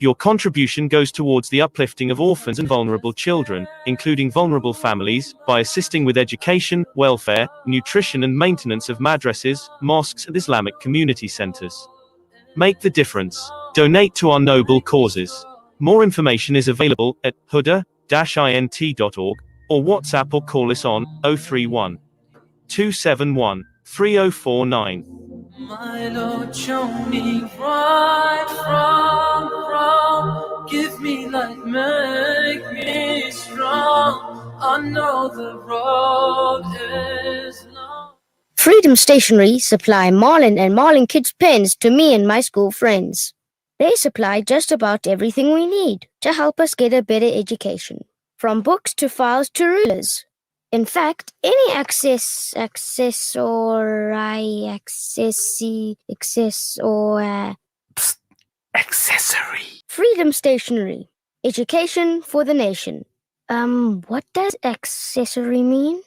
Your contribution goes towards the uplifting of orphans and vulnerable children, including vulnerable families, by assisting with education, welfare, nutrition and maintenance of madrasas, mosques and Islamic community centers. Make the difference. Donate to our noble causes. More information is available at huda-int.org or WhatsApp or call us on 031 271 3049. My Lord, show me right from wrong. Give me light, make me strong. I know the road is long. Freedom Stationery supply Marlin and Marlin Kids pens to me and my school friends. They supply just about everything we need to help us get a better education, from books to files to rulers. In fact, any accessory. Freedom Stationery. Education for the nation. What does accessory mean?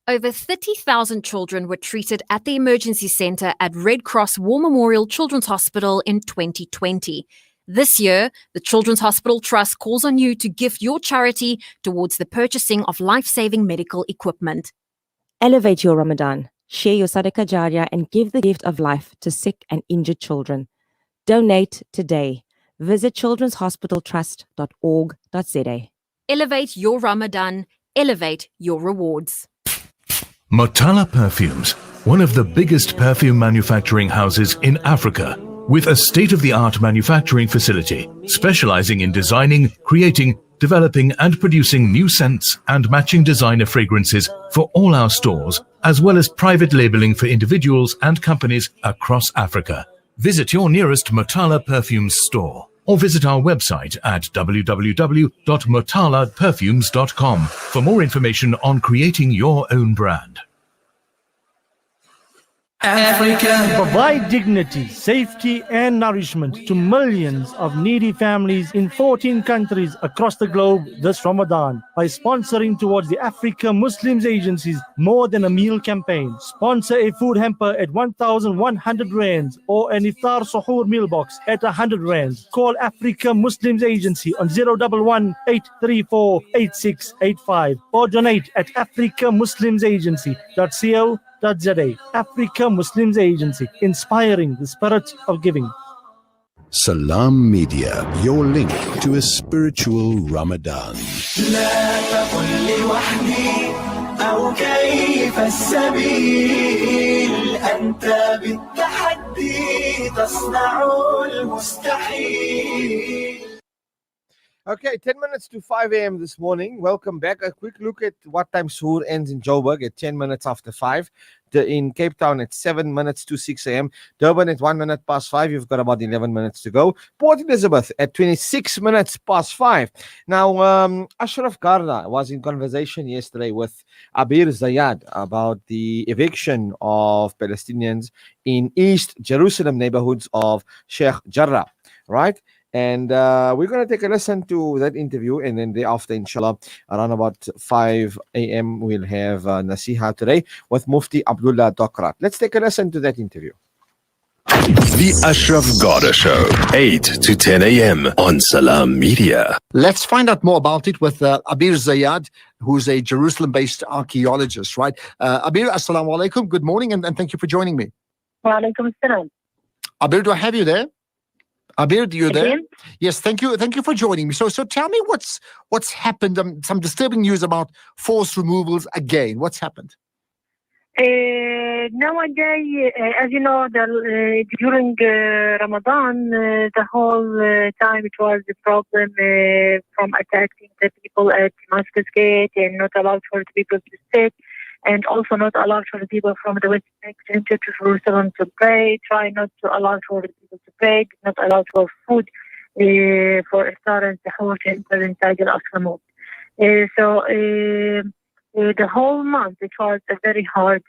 Over 30,000 children were treated at the emergency centre at Red Cross War Memorial Children's Hospital in 2020. This year, the Children's Hospital Trust calls on you to gift your charity towards the purchasing of life-saving medical equipment. Elevate your Ramadan, share your Sadaqah Jariyah and give the gift of life to sick and injured children. Donate today. Visit childrenshospitaltrust.org.za. Elevate your Ramadan, elevate your rewards. Motala Perfumes, one of the biggest perfume manufacturing houses in Africa, with a state-of-the-art manufacturing facility specializing in designing, creating, developing and producing new scents and matching designer fragrances for all our stores, as well as private labeling for individuals and companies across Africa. Visit your nearest Motala Perfumes store or visit our website at www.motalaperfumes.com for more information on creating your own brand. Africa. Provide dignity, safety, and nourishment to millions of needy families in 14 countries across the globe this Ramadan by sponsoring towards the Africa Muslims Agency's More Than a Meal campaign. Sponsor a food hamper at 1,100 rands or an iftar suhoor meal box at 100 rands. Call Africa Muslims Agency on 011 834 8685 or donate at africamuslimsagency.co.za. Africa Muslims Agency, inspiring the spirit of giving. Salam Media, your link to a spiritual Ramadan. لا تقل لي وحدي أو كيف السبيل أنت بالتحدي تصنع المستحيل. Okay, 10 minutes to 5 a.m. this morning. Welcome back. A quick look at what time Suhoor ends in Joburg at 10 minutes after 5. In Cape Town at 7 minutes to 6 a.m. Durban at 1 minute past 5. You've got about 11 minutes to go. Port Elizabeth at 26 minutes past 5. Now, Ashraf Garda was in conversation yesterday with Abir Zayad about the eviction of Palestinians in East Jerusalem neighborhoods of Sheikh Jarrah, right? And we're going to take a listen to that interview, and then thereafter, inshallah, around about 5 a.m., we'll have Nasiha today with Mufti Abdullah Dokrat. Let's take a listen to that interview. The Ashraf Garda Show, 8 to 10 a.m. on Salam Media. Let's find out more about it with Abir Zayad, who's a Jerusalem-based archaeologist, right? Abir, assalamu alaikum. Good morning, and thank you for joining me. Wa alaikum assalam. Abir, do I have you there? Abir, do you there? Again? Yes, thank you for joining me. So tell me what's happened. Some disturbing news about forced removals again. What's happened? Nowadays, as you know, during Ramadan, the whole time it was a problem from attacking the people at Damascus Gate and not allowed for the people to sit, and also not allowed for the people from the West Bank to enter to Jerusalem to pray, try not to allow for the people to pray, not allowed for food for iftar and sahur to enter inside the Al-Aqsa Mosque. So the whole month it was a very hard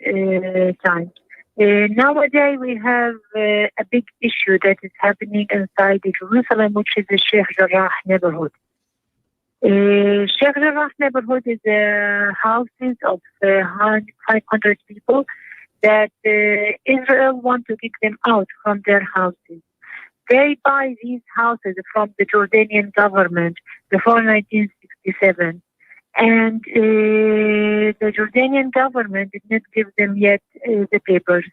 time. Nowadays we have a big issue that is happening inside Jerusalem, which is the Sheikh Jarrah neighborhood. Sheikh Jarrah neighborhood is houses of 500 people that Israel want to kick them out from their houses. They buy these houses from the Jordanian government before 1967. And the Jordanian government did not give them yet the papers.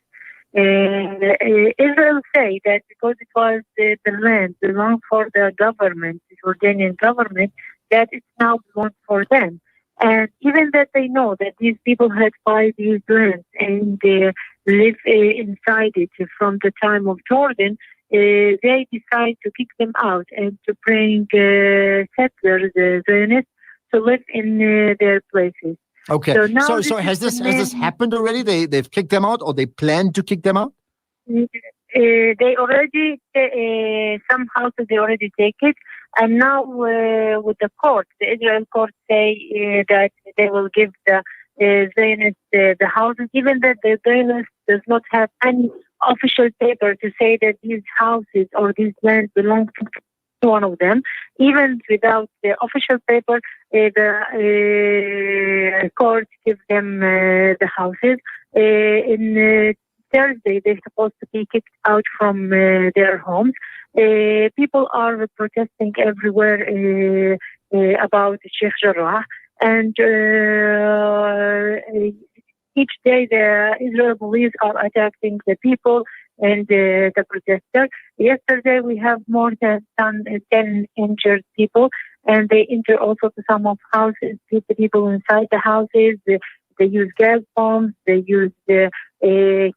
Israel say that because it was the land belonged for the government, the Jordanian government, that it now belongs for them. And even that they know that these people had bought these lands and they live inside it from the time of Jordan, they decide to kick them out and to bring settlers, Zionists, to live in their places. Okay. So has this happened already? They've kicked them out, or they plan to kick them out? They already some houses they already take it, and now with the court, the Israel court say that they will give the Zionists the houses, even that the Zionists does not have any official paper to say that these houses or these lands belong to one of them. Even without the official paper, the court gives them the houses. In Thursday, they're supposed to be kicked out from their homes. People are protesting everywhere about Sheikh Jarrah, and each day the Israel police are attacking the people and the protesters. Yesterday we have more than 10 injured people, and they enter also to some of houses, the people inside the houses. They use gas bombs, they use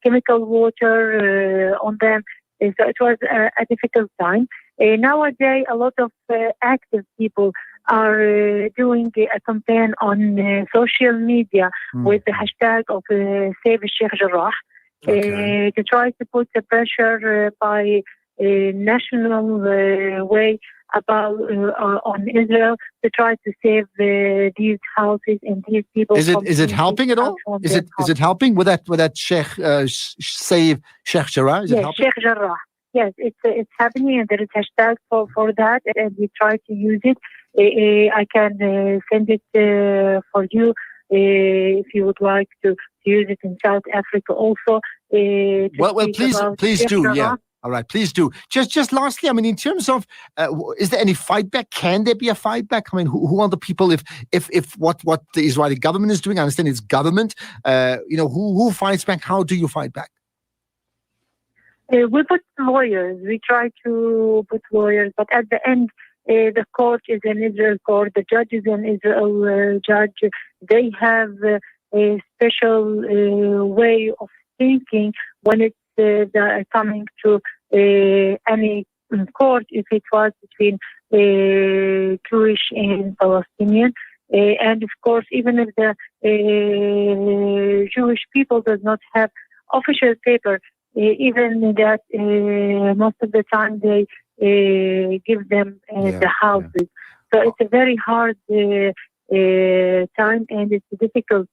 chemical water on them. So it was a difficult time. Nowadays, a lot of active people are doing a campaign on social media with the hashtag of Save Sheikh Jarrah. To try to put the pressure by a national way about on Israel to try to save these houses and these people. Is it helping at all? Is it helping with that Sheikh save Sheikh Jarrah? Is it yes, helping? Sheikh Jarrah. Yes, it's happening, and there is hashtag for that, and we try to use it. I can send it for you if you would like to use it in South Africa also. Well, please Sheikh do. Jarrah. Yeah. All right, please do. Just lastly, I mean, in terms of, is there any fight back? Can there be a fight back? I mean, who are the people? If what the Israeli government is doing, I understand it's government. Who fights back? How do you fight back? We put lawyers. We try to put lawyers, but at the end, the court is an Israel court. The judge is an Israel judge. They have a special way of thinking when it's coming to any court, if it was between Jewish and Palestinian. And of course, even if the Jewish people does not have official paper, even that most of the time they give them the houses. So it's a very hard time, and it's a difficult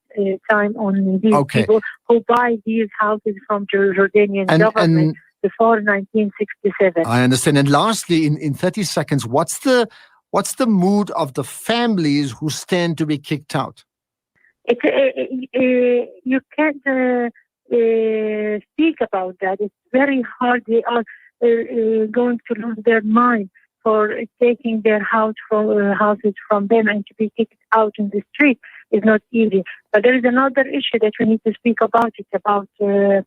time on these people who buy these houses from Jordanian government before 1967. I understand. And lastly, in 30 seconds, what's the mood of the families who stand to be kicked out? You can't speak about that. It's very hard. They are going to lose their mind for taking their houses from them, and to be kicked out in the street is not easy. But there is another issue that we need to speak about. It's about Aqsa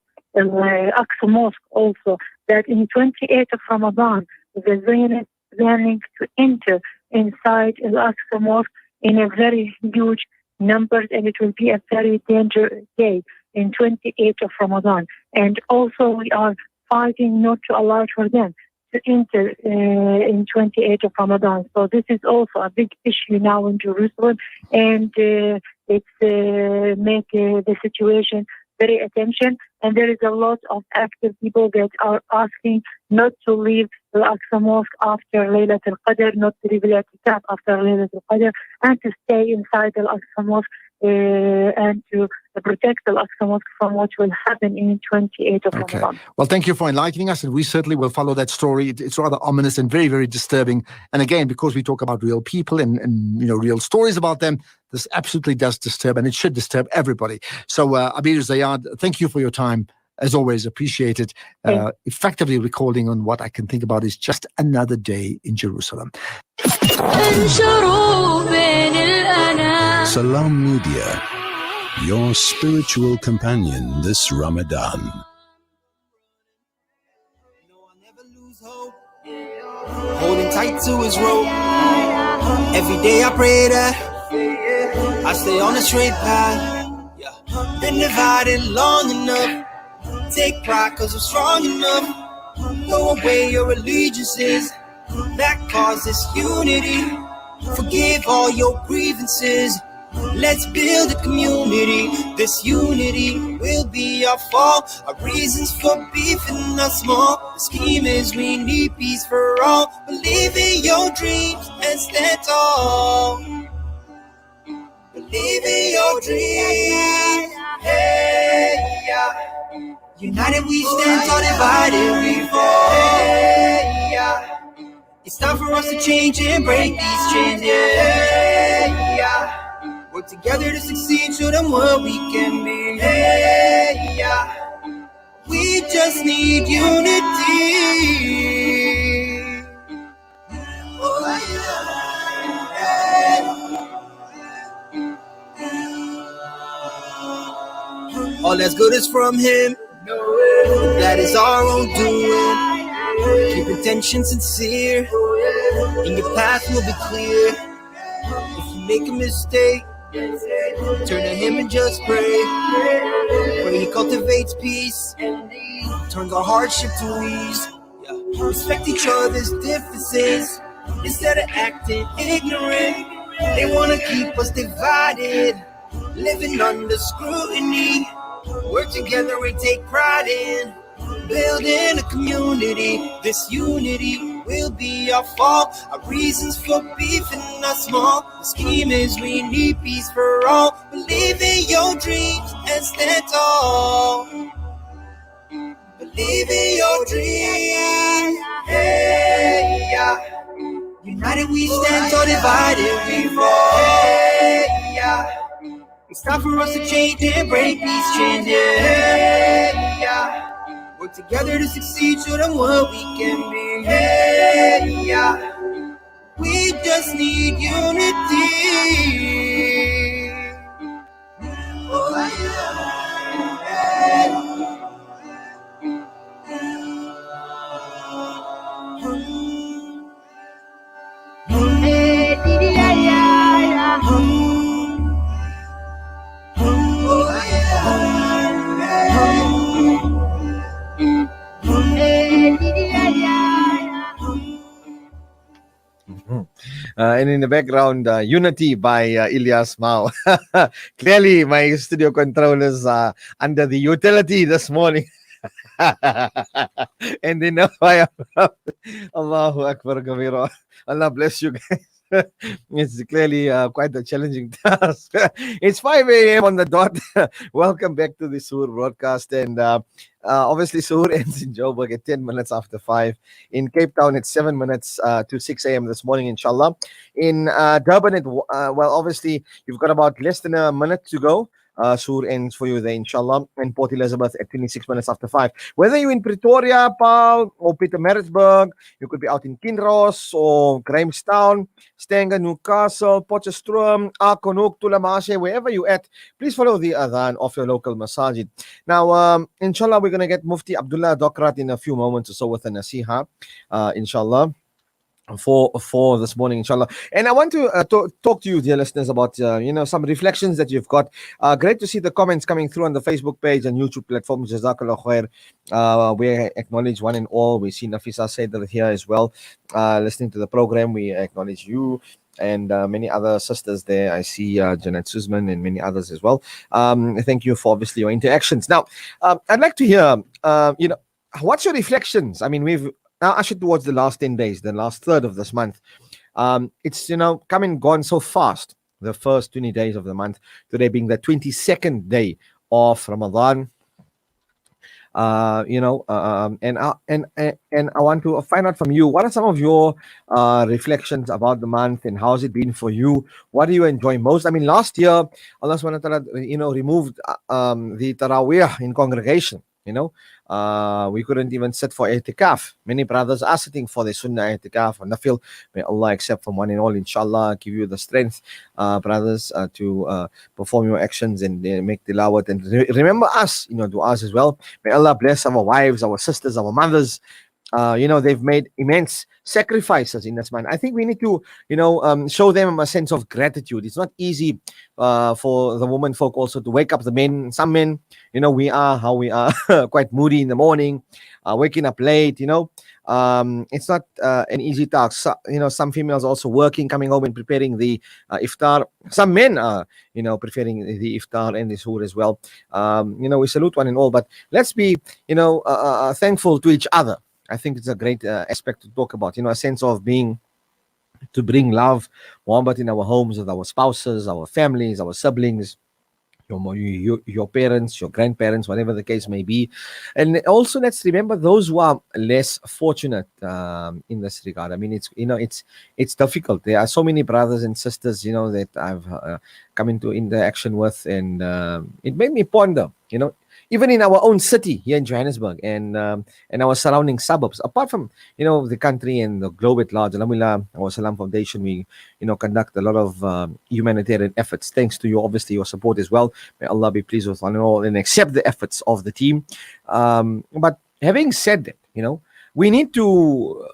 Mosque also, that in 28th of Ramadan, the Zionists planning to enter inside Al-Aqsa Mosque in a very huge numbers, and it will be a very dangerous day in 28th of Ramadan. And also we are fighting not to allow for them to enter in 28th of Ramadan. So this is also a big issue now in Jerusalem, and it's make the situation very attention. And there is a lot of active people that are asking not to leave Al-Aqsa Mosque after Laylatul Qadr, not to leave Al-Itikaf after Laylatul Qadr, and to stay inside Al-Aqsa Mosque and to protect Al-Aqsa Mosque from what will happen in 28th of Ramadan. Well, thank you for enlightening us, and we certainly will follow that story. It's rather ominous and very, very disturbing. And again, because we talk about real people and real stories about them, this absolutely does disturb, and it should disturb everybody. So, Abir Zayad, thank you for your time. As always, appreciate it. Effectively recording on what I can think about is just another day in Jerusalem. Salam Media, your spiritual companion this Ramadan. Holding tight to his rope. Every day I pray that I stay on a straight path. Been divided long enough. Take pride cause I'm strong enough. Throw away your allegiances that causes unity. Forgive all your grievances. Let's build a community. This unity will be our fall. Our reasons for beefing are small. The scheme is we need peace for all. Believe in your dreams and stand tall. Believe in your dreams. Hey, yeah. United we stand, tall, divided we fall. Hey, yeah. It's time for us to change and break these chains. Yeah, yeah. Work together to succeed, show them what we can be. Hey, yeah. We just need unity. Oh, yeah. All that's good is from him. That is our own doing. Keep intention sincere, and your path will be clear. If you make a mistake, turn to him and just pray. Pray he cultivates peace, turns our hardship to ease. Respect each other's differences instead of acting ignorant. They want to keep us divided, living under scrutiny. Work together and take pride in building a community. This unity will be our fall. Our reasons for beefing are small. The scheme is we need peace for all. Believe in your dreams and stand tall. Believe in your dreams. Hey, yeah. United we stand, tall, divided we fall. Hey, yeah. It's time for us to change and break these chains. Hey, yeah. Work together to succeed, show them what we can be. Hey, yeah. We just need unity. Oh, And in the background, Unity by Ilyas Mao. Clearly, my studio controllers are under the utility this morning. And they know I am. Allahu Akbar Kabira. Allah bless you guys. It's clearly quite a challenging task. It's 5 a.m. on the dot. Welcome back to the Suhoor Broadcast. And obviously, Suhoor ends in Joburg at 10 minutes after 5. In Cape Town, it's 7 minutes to 6 a.m. this morning, inshallah. In Durban, well, obviously, you've got about less than a minute to go. Suhoor ends for you there, inshallah. And Port Elizabeth at 26 minutes after 5. Whether you're in Pretoria, Paul, or Pietermaritzburg, you could be out in Kinross or Grahamstown, Stanger, Newcastle, Potchefstroom, Arkonhoek, Tulamase, wherever you're at, please follow the adhan of your local masajid. Now, inshallah, we're going to get Mufti Abdullah Dokrat in a few moments or so with a nasiha, inshallah. For this morning, inshallah. And I want to talk to you, dear listeners, about some reflections that you've got. Great to see the comments coming through on the Facebook page and YouTube platform. Jazakallah khair. We acknowledge one and all. We see Nafisa Saidar here as well, listening to the program. We acknowledge you and many other sisters there. I see Janet Suzman and many others as well. Thank you for obviously your interactions. Now, I'd like to hear, what's your reflections? I mean, we've now ushered towards the last 10 days, the last third of this month. It's, come and gone so fast. The first 20 days of the month, today being the 22nd day of Ramadan. And I want to find out from you, what are some of your reflections about the month and how's it been for you? What do you enjoy most? I mean, last year, Allah subhanahu wa ta'ala, removed the Taraweeh in congregation. We couldn't even sit for i'tikaf. Many brothers are sitting for the sunnah i'tikaf or nafil. May Allah accept from one and all, inshallah, give you the strength, brothers, to perform your actions and make tilawat. And remember us, du'as as well. May Allah bless our wives, our sisters, our mothers. They've made immense sacrifices in this man. I think we need to, show them a sense of gratitude. It's not easy for the woman folk also to wake up the men. Some men, we are how we are, quite moody in the morning, waking up late, it's not an easy task. So, some females also working, coming home and preparing the iftar. Some men are, preparing the iftar and the suhoor as well. We salute one and all, but let's be, thankful to each other. I think it's a great aspect to talk about, a sense of to bring love, Muhammad, in our homes with our spouses, our families, our siblings, your parents, your grandparents, whatever the case may be. And also let's remember those who are less fortunate in this regard. I mean, it's difficult. There are so many brothers and sisters, that I've come into interaction with, and it made me ponder, even in our own city here in Johannesburg and our surrounding suburbs, apart from, the country and the globe at large. Alhamdulillah, our Salam Foundation, we, conduct a lot of humanitarian efforts. Thanks to you, obviously, your support as well. May Allah be pleased with one and all and accept the efforts of the team. But having said that, we need to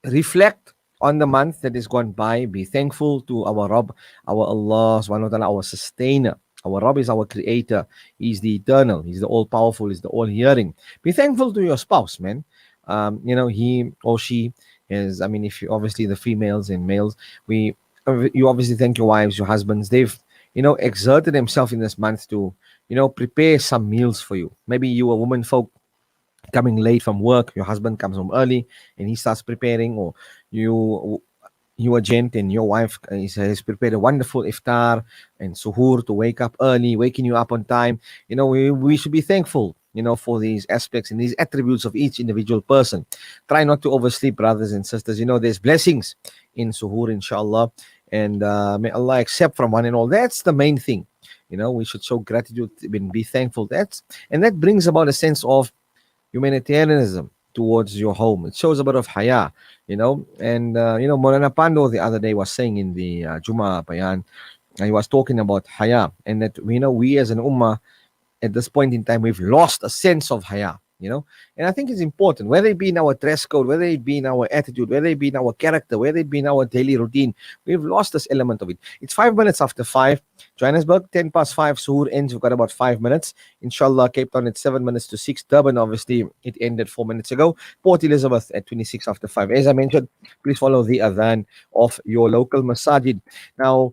reflect on the month that is gone by, be thankful to our Rabb, our Allah, subhanahu wa ta'ala, our sustainer. Our Rabb is our creator. He's the eternal. He's the all-powerful. He's the all-hearing. Be thankful to your spouse, man. He or she is, if you, obviously the females and males, you obviously thank your wives, your husbands. They've, exerted themselves in this month to, prepare some meals for you. Maybe you, a woman folk, coming late from work, your husband comes home early and he starts preparing, or you a gent and your wife has prepared a wonderful iftar and suhoor to wake up early, waking you up on time. We should be thankful, for these aspects and these attributes of each individual person. Try not to oversleep, brothers and sisters. There's blessings in suhoor, inshallah, and may Allah accept from one and all. That's the main thing. We should show gratitude and be thankful. That brings about a sense of humanitarianism towards your home. It shows a bit of haya, and Maulana Pando the other day was saying in the Jummah Bayan, he was talking about haya, and that we as an ummah at this point in time, we've lost a sense of haya, and I think it's important, whether it be in our dress code, whether it be in our attitude, whether it be in our character, whether it be in our daily routine, we've lost this element of it. It's 5 minutes after 5, Johannesburg 10 past 5, Suhoor ends, we've got about 5 minutes, inshallah. Cape Town at 7 minutes to 6, Durban obviously it ended 4 minutes ago, Port Elizabeth at 26 after 5. As I mentioned, please follow the adhan of your local masajid. Now,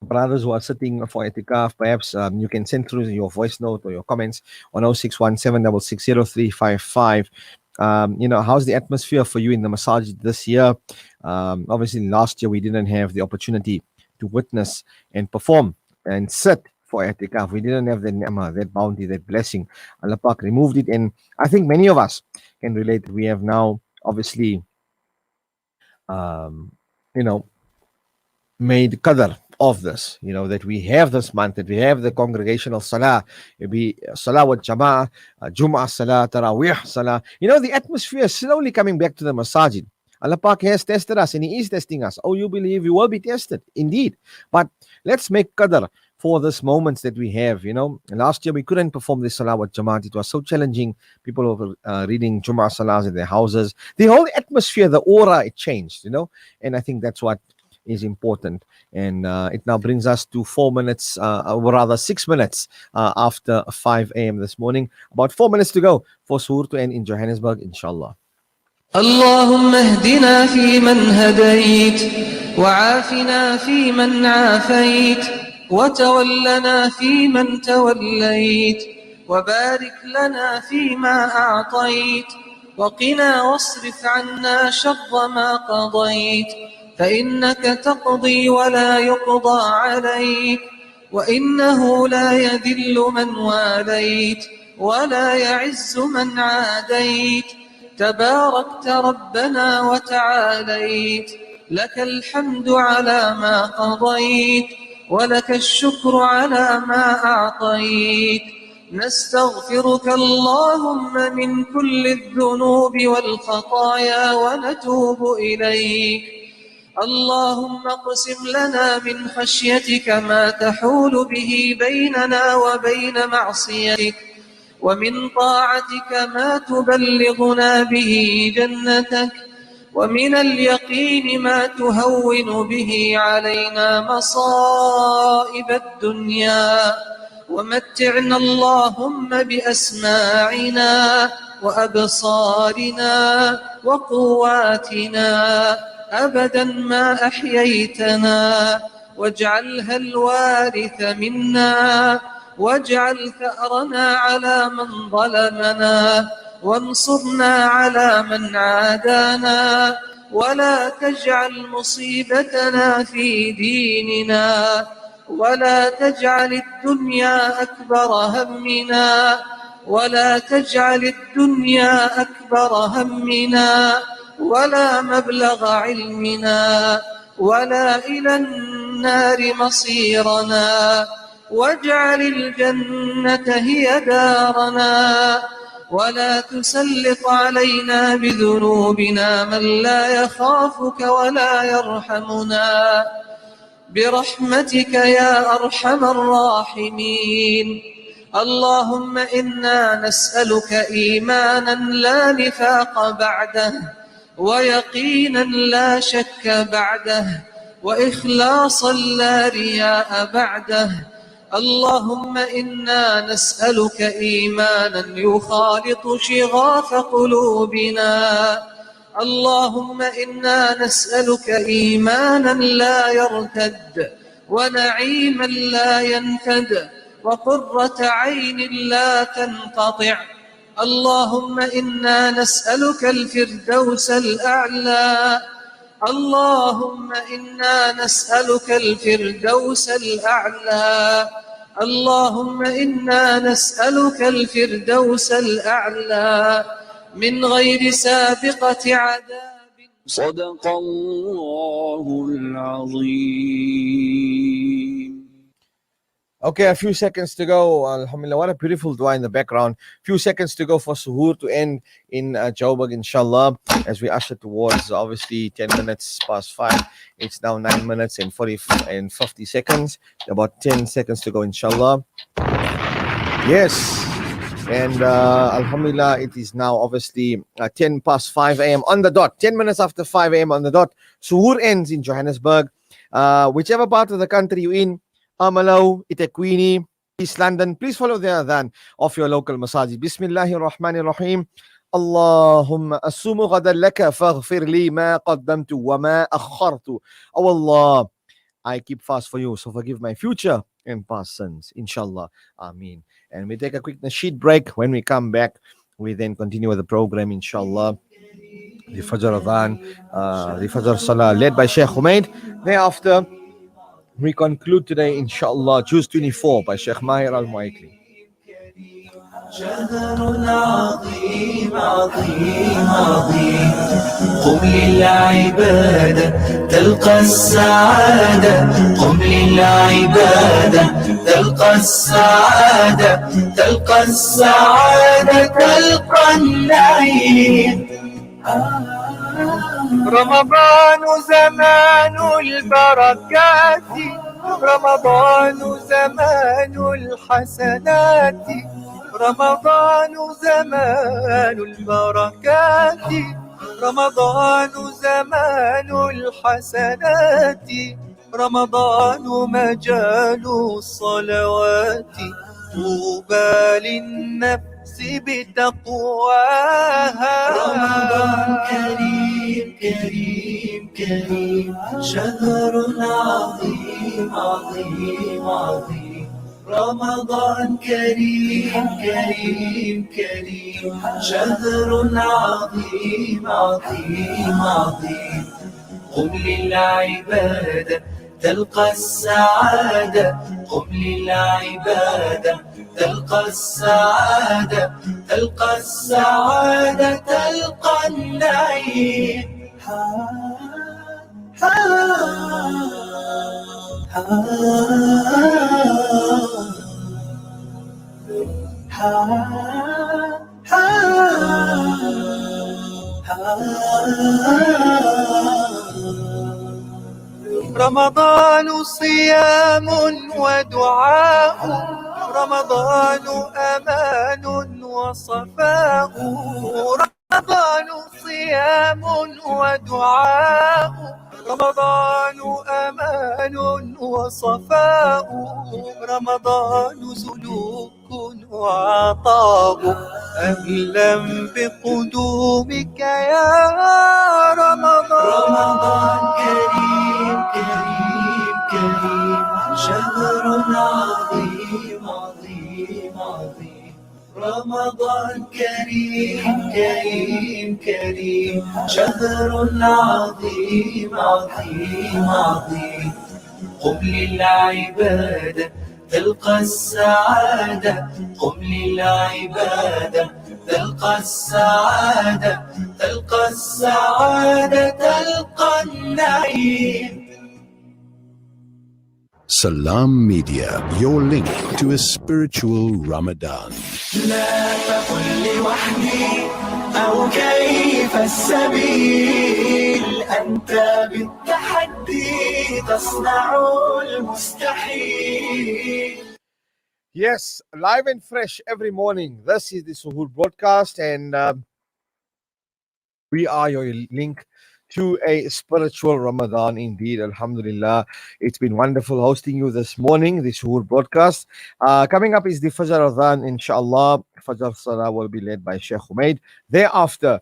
brothers who are sitting for itikaf, perhaps you can send through your voice note or your comments on 061-766-0355. How's the atmosphere for you in the masajid this year? Obviously, last year we didn't have the opportunity to witness and perform and sit for itikaf. We didn't have that ni'mah, that bounty, that blessing. Allah Pak removed it, and I think many of us can relate. We have now obviously, made qadr of this, that we have this month, that we have the congregational salah, it be salah wa jama'ah, Jum'ah salah, Taraweeh salah. The atmosphere is slowly coming back to the masajid. Allah Pak has tested us and He is testing us. Oh, you believe you will be tested, indeed. But let's make qadr for this moments that we have. Last year we couldn't perform the salah wa jama'at. It was so challenging. People were reading Jum'ah salahs in their houses. The whole atmosphere, the aura, it changed, and I think that's what is important. And it now brings us to 4 minutes, or rather 6 minutes after 5 a.m. this morning. About 4 minutes to go for Suhoor to end in Johannesburg, inshallah. اللهم اهدنا فيمن هديت وعافنا فيمن عافيت وتولنا فيمن توليت وبارك لنا فيما أعطيت وقنا واصرف عنا شر ما قضيت فإنك تقضي ولا يقضى عليك وإنه لا يذل من واليت ولا يعز من عاديت تباركت ربنا وتعاليت لك الحمد على ما قضيت ولك الشكر على ما أعطيت نستغفرك اللهم من كل الذنوب والخطايا ونتوب إليك اللهم اقسم لنا من خشيتك ما تحول به بيننا وبين معصيتك ومن طاعتك ما تبلغنا به جنتك ومن اليقين ما تهون به علينا مصائب الدنيا ومتعنا اللهم بأسماعنا وأبصارنا وقواتنا أبدا ما أحييتنا واجعلها الوارث منا واجعل ثأرنا على من ظلمنا وانصرنا على من عادانا ولا تجعل مصيبتنا في ديننا ولا تجعل الدنيا أكبر همنا ولا تجعل الدنيا أكبر همنا ولا مبلغ علمنا ولا إلى النار مصيرنا واجعل الجنة هي دارنا ولا تسلط علينا بذنوبنا من لا يخافك ولا يرحمنا برحمتك يا أرحم الراحمين اللهم إنا نسألك إيمانا لا نفاق بعده ويقينا لا شك بعده وإخلاصا لا رياء بعده اللهم إنا نسألك إيمانا يخالط شغاف قلوبنا اللهم إنا نسألك إيمانا لا يرتد ونعيما لا ينفد وقرة عين لا تنقطع اللهم إنا نسألك الفردوس الأعلى اللهم إنا نسألك الفردوس الأعلى اللهم إنا نسألك الفردوس الأعلى من غير سابقة عذاب. صدق الله العظيم. Okay, a few seconds to go. Alhamdulillah, what a beautiful dua in the background. Few seconds to go for Suhoor to end in Joburg, inshallah, as we usher towards obviously 10 minutes past 5. It's now 9 minutes and 50 seconds. About 10 seconds to go, inshallah. Yes. And Alhamdulillah, it is now obviously 10 past 5 a.m. on the dot. 10 minutes after 5 a.m. on the dot. Suhoor ends in Johannesburg. Whichever part of the country you're in, Amalau, Itaquini, East London, please follow the adhan of your local masajid. Bismillahir Rahmanir Rahim. Allahumma asumu ghadan laka faghfir li ma qaddamtu wa ma akhartu. Oh Allah, I keep fast for you, so forgive my future and past sins. Inshallah. Ameen. And we take a quick nasheed break. When we come back, we then continue with the program, inshallah. The Fajr Adhan, the Fajr Salah led by Sheikh Humaid. Thereafter, we conclude today, inshallah, Juz 24 by Sheikh Mahir Al-Muaikli. شهر عظيم عظيم عظيم قم للعبادة تلقى السعادة قم للعبادة تلقى السعادة تلقى السعادة تلقى النعيم رمضان زمان البركات رمضان زمان الحسنات رمضان زمان البركات رمضان زمان الحسنات رمضان مجال الصلوات طوبى للنفس بتقواها رمضان كريم كريم كريم شهر عظيم عظيم عظيم رمضان كريم كريم كريم شهر عظيم عظيم عظيم قم للعبادة تلقى السعادة قم للعبادة تلقى السعادة تلقى السعادة تلقى النعيم رمضان صيام ودعاء رمضان أمان وصفاء رمضان صيام ودعاء رمضان أمان وصفاء رمضان سلوك وعطاء أهلا بقدومك يا رمضان رمضان كريم كريم كريم شهر عظيم عظيم عظيم رمضان كريم كريم كريم شهر عظيم عظيم عظيم قم للعبادة تلقى السعادة قم للعبادة تلقى السعادة تلقى السعادة تلقى النعيم. Salam Media, your link to a spiritual Ramadan. لا تقل لوحدي أو كيف السبيل أنت بالتحدي تصنع المستحيل. Yes, live and fresh every morning. This is the Suhoor Broadcast, and we are your link to a spiritual Ramadan indeed. Alhamdulillah. It's been wonderful hosting you this morning, the Suhoor Broadcast. Coming up is the Fajr Adhan, inshallah. Fajr Salah will be led by Sheikh Humaid. Thereafter,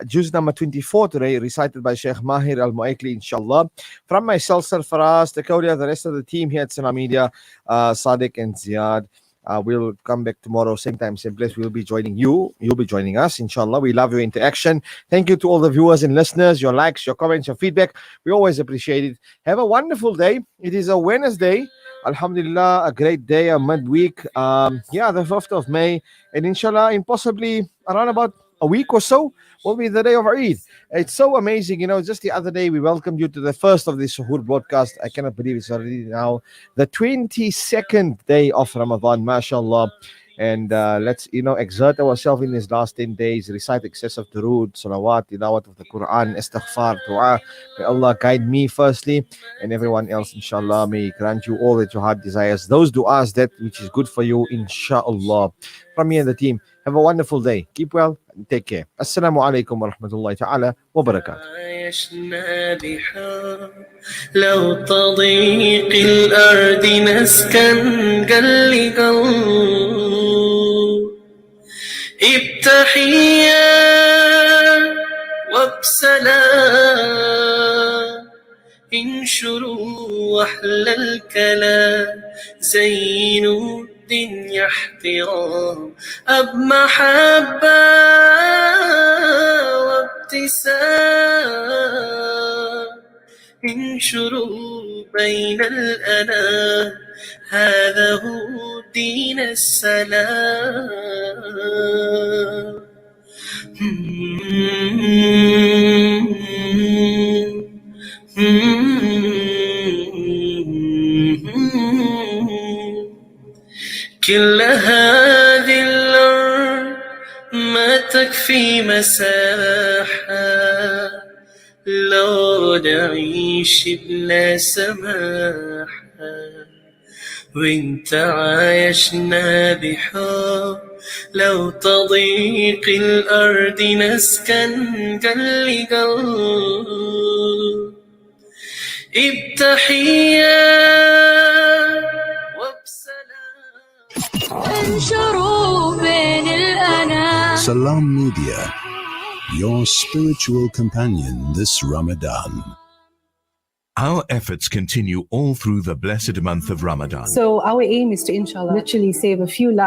Juz number 24 today, recited by Sheikh Mahir Al-Muaikli, inshallah. From myself, Sarfaraaz Takolia, the rest of the team here at Salam Media, Sadiq and Ziad. We'll come back tomorrow, same time, same place. We'll be joining you. You'll be joining us, inshallah. We love your interaction. Thank you to all the viewers and listeners, your likes, your comments, your feedback. We always appreciate it. Have a wonderful day. It is a Wednesday. Alhamdulillah, a great day, a midweek. The 5th of May. And inshallah, in possibly around about a week or so, will be the day of Eid. It's so amazing. Just the other day, we welcomed you to the first of the Suhoor Broadcast. I cannot believe it's already now the 22nd day of Ramadan, mashallah. And let's, exert ourselves in these last 10 days, recite excessive durood, salawat, tilawat of the Quran, istighfar, dua. May Allah guide me firstly and everyone else, inshallah. May He grant you all that your heart desires. Those du'as that which is good for you, inshallah. From me and the team, have a wonderful day. Keep well and take care. Assalamu alaikum wa rahmatullahi ta'ala wa barakatuh. لو تضيق الأرض نسكن قل ابتحيا وبسلام انشروا أحلى الكلام زينوا الدنيا احترام بمحبة وابتسام انشروا بين الأنام هذا هو دين السلام كل هذه الأرض ما تكفي مساحة لو نعيش بلا سماحة وانت عايشنا بحب لو تضيق الأرض نسكن قل ابتحيا انشروا بين الأنام. Salam Media, your spiritual companion this Ramadan. Our efforts continue all through the blessed month of Ramadan. So our aim is to, inshallah, literally save a few lives.